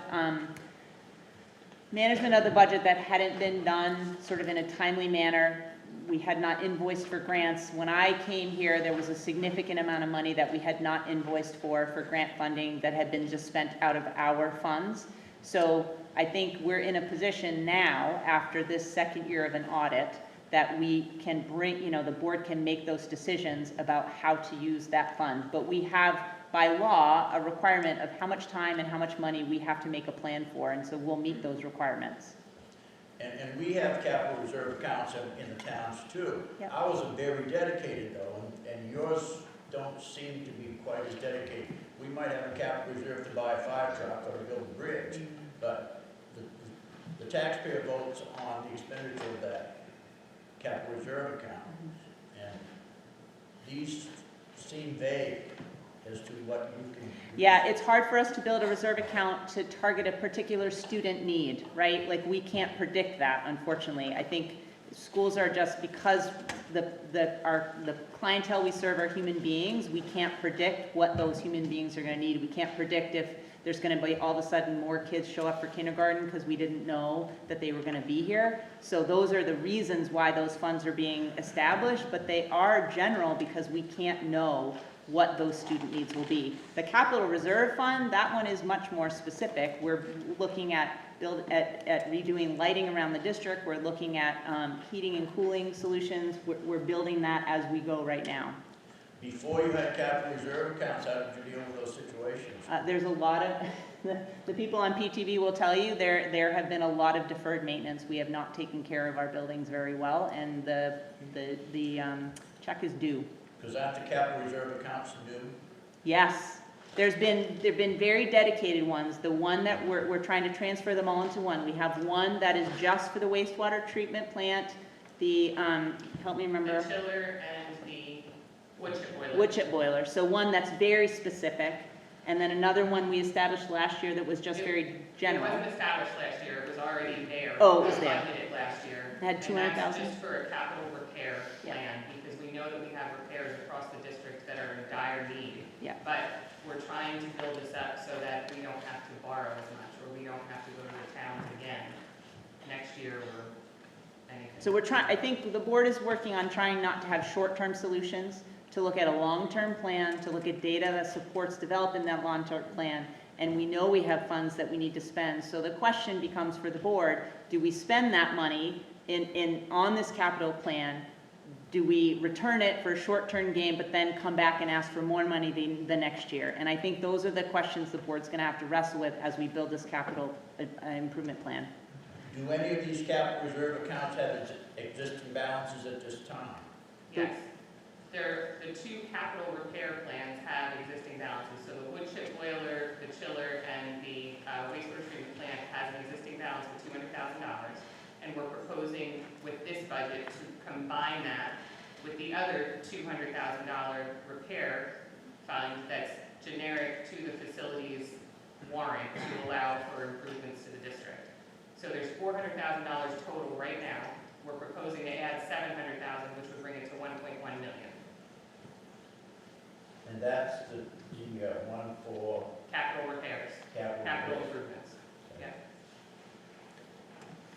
management of the budget that hadn't been done sort of in a timely manner. We had not invoiced for grants. When I came here, there was a significant amount of money that we had not invoiced for grant funding that had been just spent out of our funds. So I think we're in a position now, after this second year of an audit, that we can bring, the board can make those decisions about how to use that fund. But we have, by law, a requirement of how much time and how much money we have to make a plan for, and so we'll meet those requirements. And we have capital reserve accounts in the towns too. Yep. Ours are very dedicated though, and yours don't seem to be quite as dedicated. We might have a capital reserve to buy a fire truck or to build a bridge, but the taxpayer votes on the expenditure of that capital reserve account. And these seem vague as to what you can. Yeah, it's hard for us to build a reserve account to target a particular student need, right? Like, we can't predict that, unfortunately. I think schools are just, because the clientele we serve are human beings, we can't predict what those human beings are going to need. We can't predict if there's going to be all of a sudden more kids show up for kindergarten because we didn't know that they were going to be here. So those are the reasons why those funds are being established, but they are general because we can't know what those student needs will be. The capital reserve fund, that one is much more specific. We're looking at redoing lighting around the district. We're looking at heating and cooling solutions. We're building that as we go right now. Before you had capital reserve accounts, how did you deal with those situations? There's a lot of, the people on PTV will tell you, there have been a lot of deferred maintenance. We have not taken care of our buildings very well, and the check is due. Because aren't the capital reserve accounts due? Yes, there've been very dedicated ones. The one that we're trying to transfer them all into one. We have one that is just for the wastewater treatment plant, the, help me remember. The chiller and the wood chip boiler. Wood chip boiler. So one that's very specific, and then another one we established last year that was just very general. It wasn't established last year, it was already there. Oh, it was there. We funded it last year. had And 200,000? that's just for a capital repair Yeah. plan, because we know that we have repairs across the district that are in dire need. Yeah. But we're trying to build this up so that we don't have to borrow as much, or we don't have to go to the towns again next year or anything. So we're trying, I think the board is working on trying not to have short-term solutions, to look at a long-term plan, to look at data that supports developing that long-term plan, and we know we have funds that we need to spend. So the question becomes for the board, do we spend that money on this capital plan? Do we return it for a short-term gain, but then come back and ask for more money the next year? And I think those are the questions the board's gonna have to wrestle with as we build this capital improvement plan. Do any of these capital reserve accounts have existing balances at this time? Yes. The two capital repair plans have existing balances. So the wood chip boiler, the chiller, and the wastewater treatment plant has an existing balance of $200,000. And we're proposing with this budget to combine that with the other $200,000 repair fund that's generic to the facility's warrant to allow for improvements to the district. So there's $400,000 total right now. We're proposing to add $700,000, which would bring it to $1.1 million. And that's the one for Capital repairs, capital improvements. Yeah.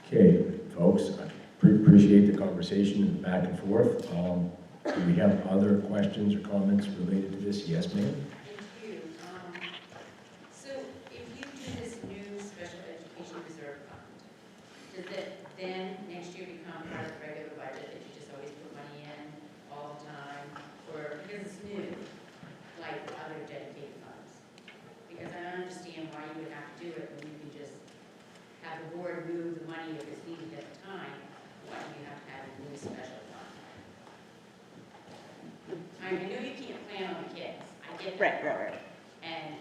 Okay, folks, I appreciate the conversation back and forth. Do we have other questions or comments related to this? Yes, ma'am? Thank you. So if you do this new special education reserve fund, does it then next year become part of the regular budget that you just always put money in all the time? Or because it's new, like other dedicated funds? Because I don't understand why you would have to do it when you can just have the board move the money if it's needed at the time. Why do you have to have a new special fund? I know you can't plan on the kids, I get that. Right. And,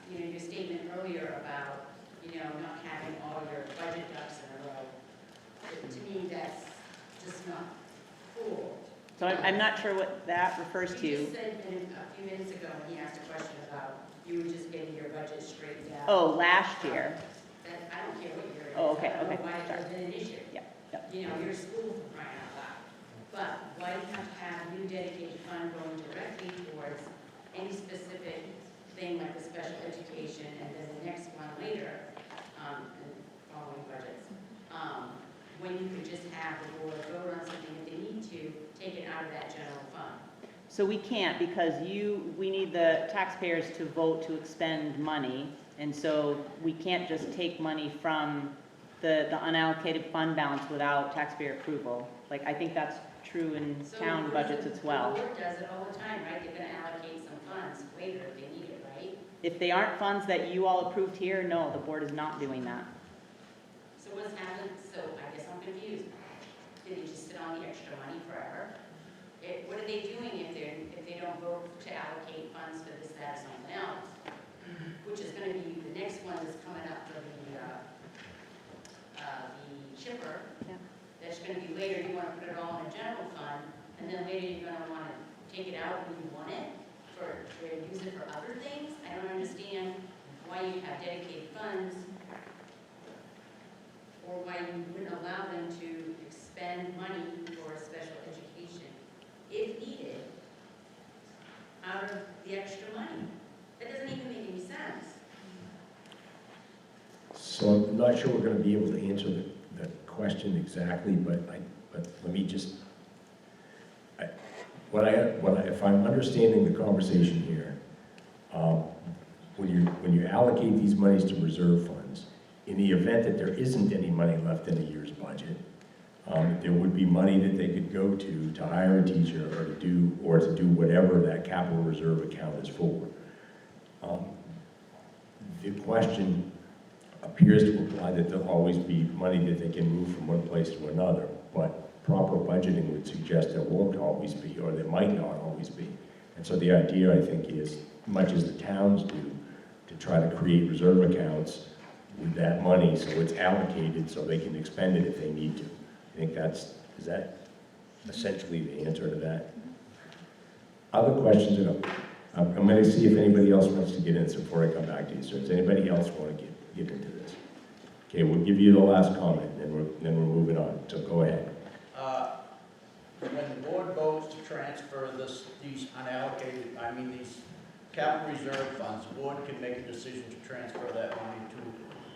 your statement earlier about, not having all your budget ducks in a row, to me, that's just not cool. So I'm not sure what that refers You to. just said a few minutes ago, when he asked a question about you were just getting your budget straightened out. Oh, last year. That, I don't care what year it is. Oh, okay, I don't okay, know why sorry. it's been an issue. Yeah. You're a school for crying out loud. But why do you have to have a new dedicated fund going directly towards any specific thing like the special education and then the next one later, in following budgets? When you could just have the board vote on something if they need to, take it out of that general fund. So we can't because we need the taxpayers to vote to expend money. And so we can't just take money from the unallocated fund balance without taxpayer approval. Like, I think that's true in So town budgets as well. The board does it all the time, right? They're gonna allocate some funds later if they need it, right? If they aren't funds that you all approved here, no, the board is not doing that. So what's happened, so I guess I'm confused. Do they just sit on the extra money forever? What are they doing if they don't vote to allocate funds for this, that, or something else? Which is gonna be the next one that's coming up for the chipper. Yeah. That's gonna be later, you wanna put it all in a general fund, and then later you're gonna wanna take it out when you want it, to use it for other things? I don't understand why you have dedicated funds, or why you wouldn't allow them to expend money for special education, if needed, out of the extra money. That doesn't even make any sense. So I'm not sure we're going to be able to answer the question exactly, but let me just, if I'm understanding the conversation here, when you allocate these monies to reserve funds, in the event that there isn't any money left in a year's budget, there would be money that they could go to hire a teacher or to do whatever that capital reserve account is for. The question appears to imply that there'll always be money that they can move from one place to another, but proper budgeting would suggest there won't always be, or there might not always be. And so the idea, I think, is, much as the towns do, to try to create reserve accounts with that money so it's allocated so they can expend it if they need to. I think is that essentially the answer to that? Other questions? I'm going to see if anybody else wants to get in before I come back to you. So does anybody else want to get into this? Okay, we'll give you the last comment, and then we're moving on, so go ahead. When the board votes to transfer these unallocated, these capital reserve funds, the board can make a decision to transfer that money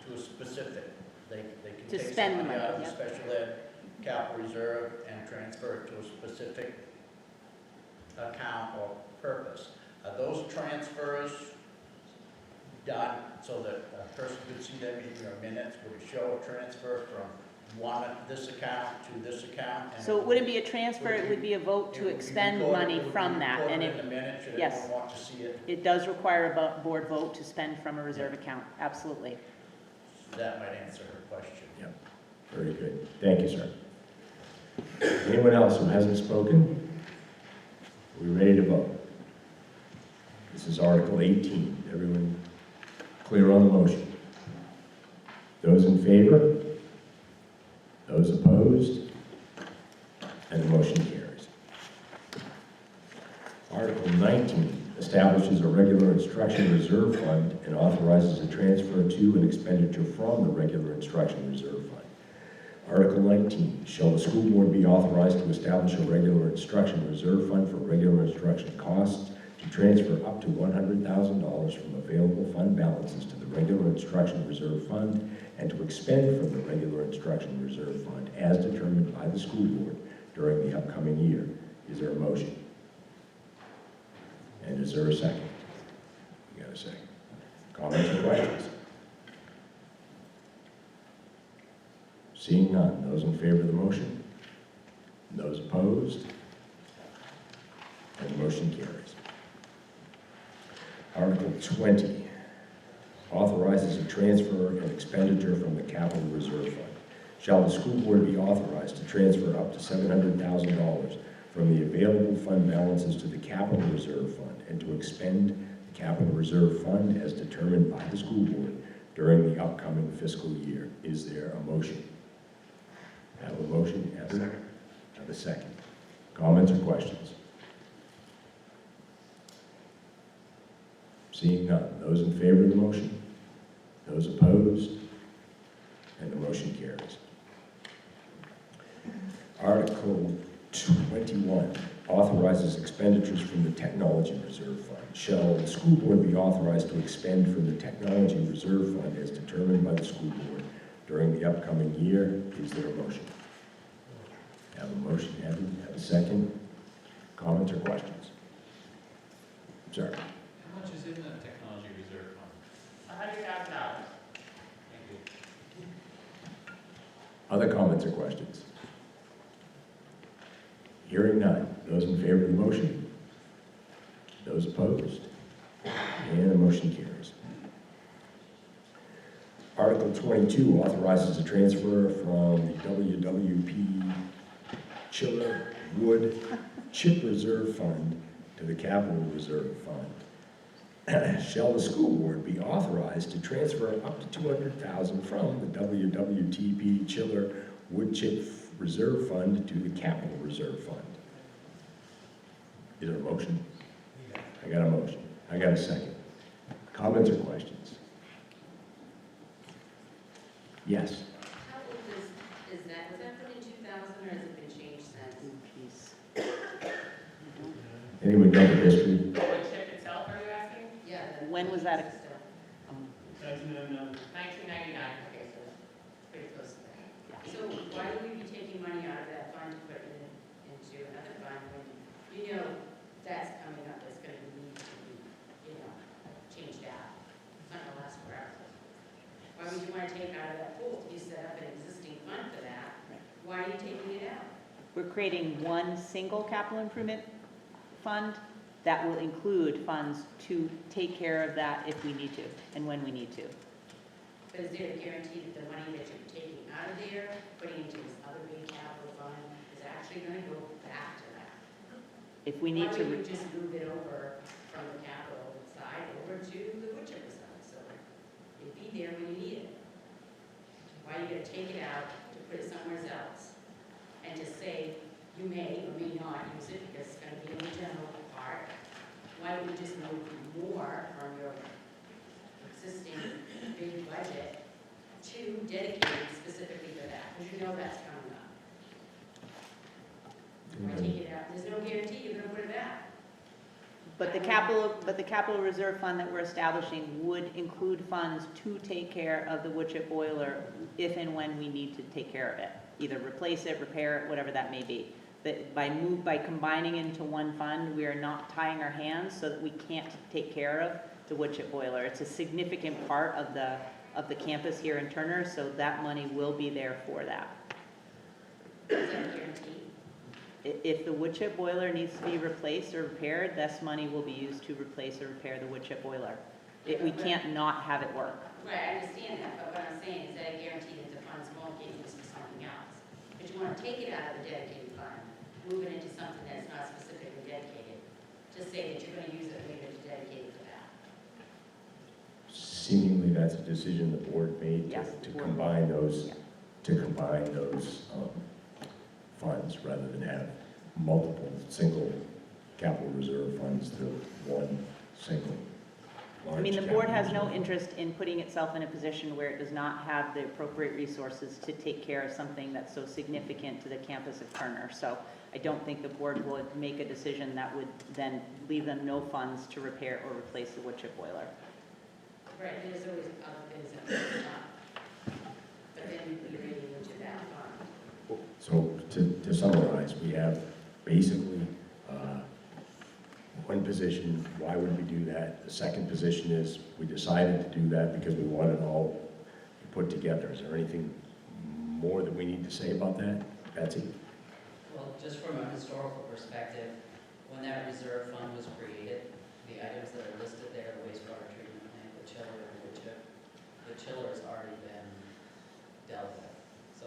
to a specific. They can To take spend some the money money, out of the yep. special ed capital reserve and transfer it to a specific account or purpose. Are those transfers done so that a person could see them in your minutes? Would it show a transfer from this account to this account? And So it wouldn't be a transfer, it would be a vote to expend money from that, and in the minutes, should yes. anyone want to see it? it does require a board vote to spend from a reserve account, absolutely. That might answer her question. Yep, very good. Thank you, sir. Anyone else who hasn't spoken? Are we ready to vote? This is Article 18. Everyone clear on the motion? Those in favor? Those opposed? And the motion carries. Article 19 establishes a regular instruction reserve fund and authorizes a transfer to and expenditure from the regular instruction reserve fund. Article 19, shall the school board be authorized to establish a regular instruction reserve fund for regular instruction costs to transfer up to $100,000 from available fund balances to the regular instruction reserve fund and to expend from the regular instruction reserve fund as determined by the school board during the upcoming year. Is there a motion? And is there a second? You got a second. Comments or questions? Seeing none, those in favor of the motion? Those opposed? And the motion carries. Article 20 authorizes a transfer and expenditure from the capital reserve fund. Shall the school board be authorized to transfer up to $700,000 from the available fund balances to the capital reserve fund and to expend the capital reserve fund as determined by the school board during the upcoming fiscal year? Is there a motion? Have a motion, Heather? Have a second. Comments or questions? Seeing none. Those in favor of the motion? Those opposed? And the motion carries. Article 21 authorizes expenditures from the Technology Reserve Fund. Shall the school board be authorized to expend from the Technology Reserve Fund as determined by the school board during the upcoming year? Is there a motion? Have a motion, Heather. Have a second. Comments or questions? Sir. How much is in the technology reserve fund? $100,000. Thank you. Other comments or questions? Hearing none. Those in favor of the motion? Those opposed? And the motion carries. Article 22 authorizes a transfer from the WWP Chiller Wood Chip Reserve Fund to the Capital Reserve Fund. Shall the school board be authorized to transfer up to $200,000 from the WWTP Chiller Wood Chip Reserve Fund to the Capital Reserve Fund? Is there a motion? I got a motion. I got a second. Comments or questions? Yes. How old is that? Was that put in 2000 or has it been changed since? Anyone know the history? The chip itself, are you asking? Yeah. When was that? 1999. Okay, so pretty close to that. So why would we be taking money out of that fund to put it into another fund when you know that's coming up, it's going to need to be, changed out? It's not going to last forever. Why would you want to take out of that pool? You set up an existing fund for that. Why are you taking it out? We're creating one single capital improvement fund that will include funds to take care of that if we need to and when we need to. But is there a guarantee that the money that you're taking out of there, putting into this other big capital fund, is actually going to go back to that? If we need Why to, would you just move it over from the capital side over to the wood chipper side? So it'd be there when you need it. Why are you going to take it out to put it somewhere else? And to say you may or may not use it because it's going to be in the general part. Why would you just move more from your existing big budget dedicated specifically for that, because you know that's coming up. Or take it out, there's no guarantee you're gonna put it back. But the capital reserve fund that we're establishing would include funds to take care of the wood chip boiler if and when we need to take care of it. Either replace it, repair it, whatever that may be. That by combining into one fund, we are not tying our hands so that we can't take care of the wood chip boiler. It's a significant part of the campus here in Turner, so that money will be there for that. Is that a guarantee? If the wood chip boiler needs to be replaced or repaired, this money will be used to replace or repair the wood chip boiler. We can't not have it work. Right, I understand that, but what I'm saying is that a guarantee that the funds won't get used for something else. But you wanna take it out of the dedicated fund, move it into something that's not specifically dedicated. Just say that you're gonna use it later to dedicate it to that. Seemingly, that's a decision the board made Yes, to the board. combine those, Yeah. funds rather than have multiple single capital reserve funds to one single large. I mean, the board has capital no reserve. interest in putting itself in a position where it does not have the appropriate resources to take care of something that's so significant to the campus of Turner. So I don't think the board would make a decision that would then leave them no funds to repair or replace the wood chip boiler. Right, there's always other things that come up. But then we really into that fund. So to summarize, we have basically one position. Why would we do that? The second position is we decided to do that because we want it all put together. Is there anything more that we need to say about that? Betsy? Well, just from a historical perspective, when that reserve fund was created, the items that are listed there, the wastewater treatment plant, the chiller, and wood chip, the chiller has already been dealt with. So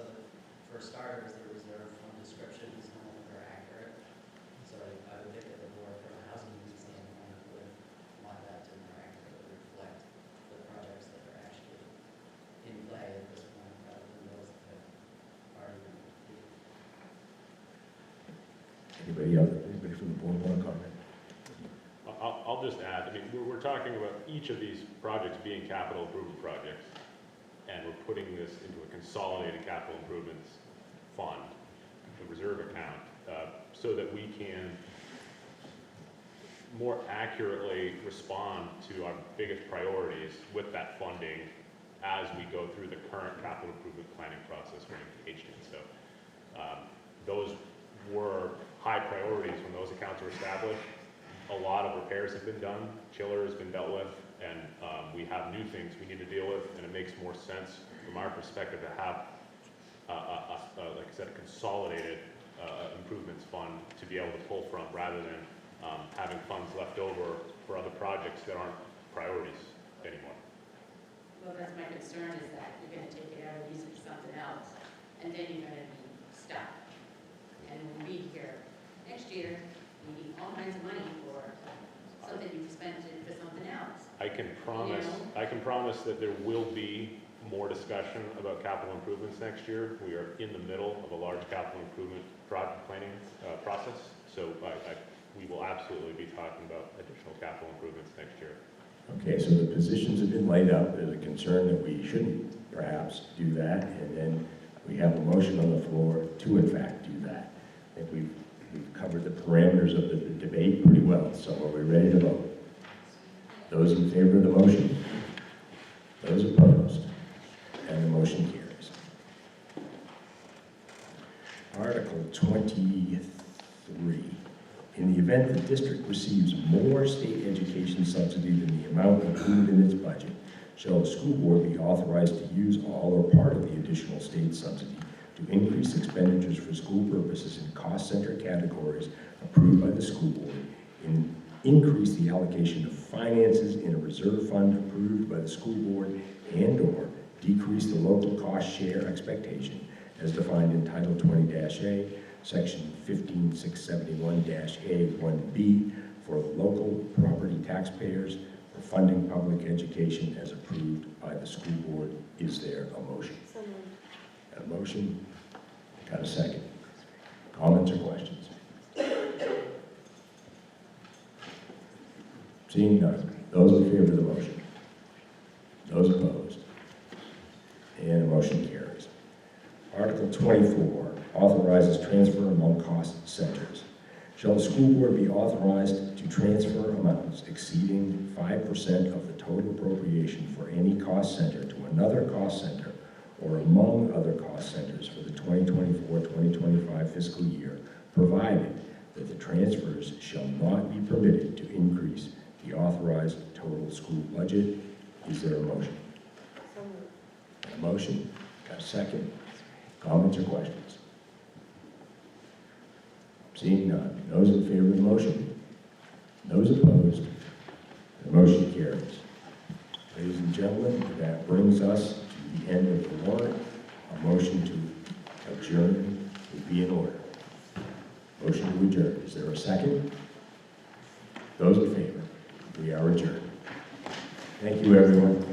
for starters, the reserve fund description is no longer accurate. So I would think that the board, from a housing needs standpoint, would want that to more accurately reflect the projects that are actually in play at this point, rather than those that have already been completed. Anybody from the board want to comment? I'll just add, I mean, we're talking about each of these projects being capital improvement projects, and we're putting this into a consolidated capital improvements fund, a reserve account, so that we can more accurately respond to our biggest priorities with that funding as we go through the current capital improvement planning process we're engaged in. So those were high priorities when those accounts were established. A lot of repairs have been done, chiller has been dealt with, and we have new things we need to deal with, and it makes more sense from our perspective to have, like I said, a consolidated improvements fund to be able to pull from, rather than having funds left over for other projects that aren't priorities anymore. Well, that's my concern, is that you're gonna take it out and use it for something else, and then you're gonna be stuck. And we'll be here next year, we need all kinds of money for something you've spent it for something else. I can promise that there will be more discussion about capital improvements next year. We are in the middle of a large capital improvement project planning process, so we will absolutely be talking about additional capital improvements next year. Okay, so the positions have been laid out. There's a concern that we shouldn't perhaps do that, and then we have a motion on the floor to in fact do that. I think we've covered the parameters of the debate pretty well, so are we ready to vote? Those in favor of the motion? Those opposed? And the motion carries. Article 23. In the event the district receives more state education subsidy than the amount included in its budget, shall the school board be authorized to use all or part of the additional state subsidy to increase expenditures for school purposes in cost center categories approved by the school board, and increase the allocation of finances in a reserve fund approved by the school board, and/or decrease the local cost share expectation as defined in Title 20-A, Section 15671-A1B for local property taxpayers for funding public education as approved by the school board. Is there a motion? So moved. Got a motion? Got a second? Comments or questions? Seeing none. Those in favor of the motion? Those opposed? And authorizes transfer among cost centers. Shall the school board be authorized to transfer amounts exceeding 5% of the total appropriation for any cost center to another cost center or among other cost centers for the 2024-2025 fiscal year, provided that the transfers shall not be permitted to increase the authorized total school budget? Is there a motion? A motion? Got a second? Comments or questions? Seeing none. Those in favor of the motion? Those opposed? The motion carries. Ladies and gentlemen, that brings us to the end of the warrant. A motion to adjourn would be in order. Motion to adjourn. Is there a second? Those in favor? We are adjourned. Thank you, everyone.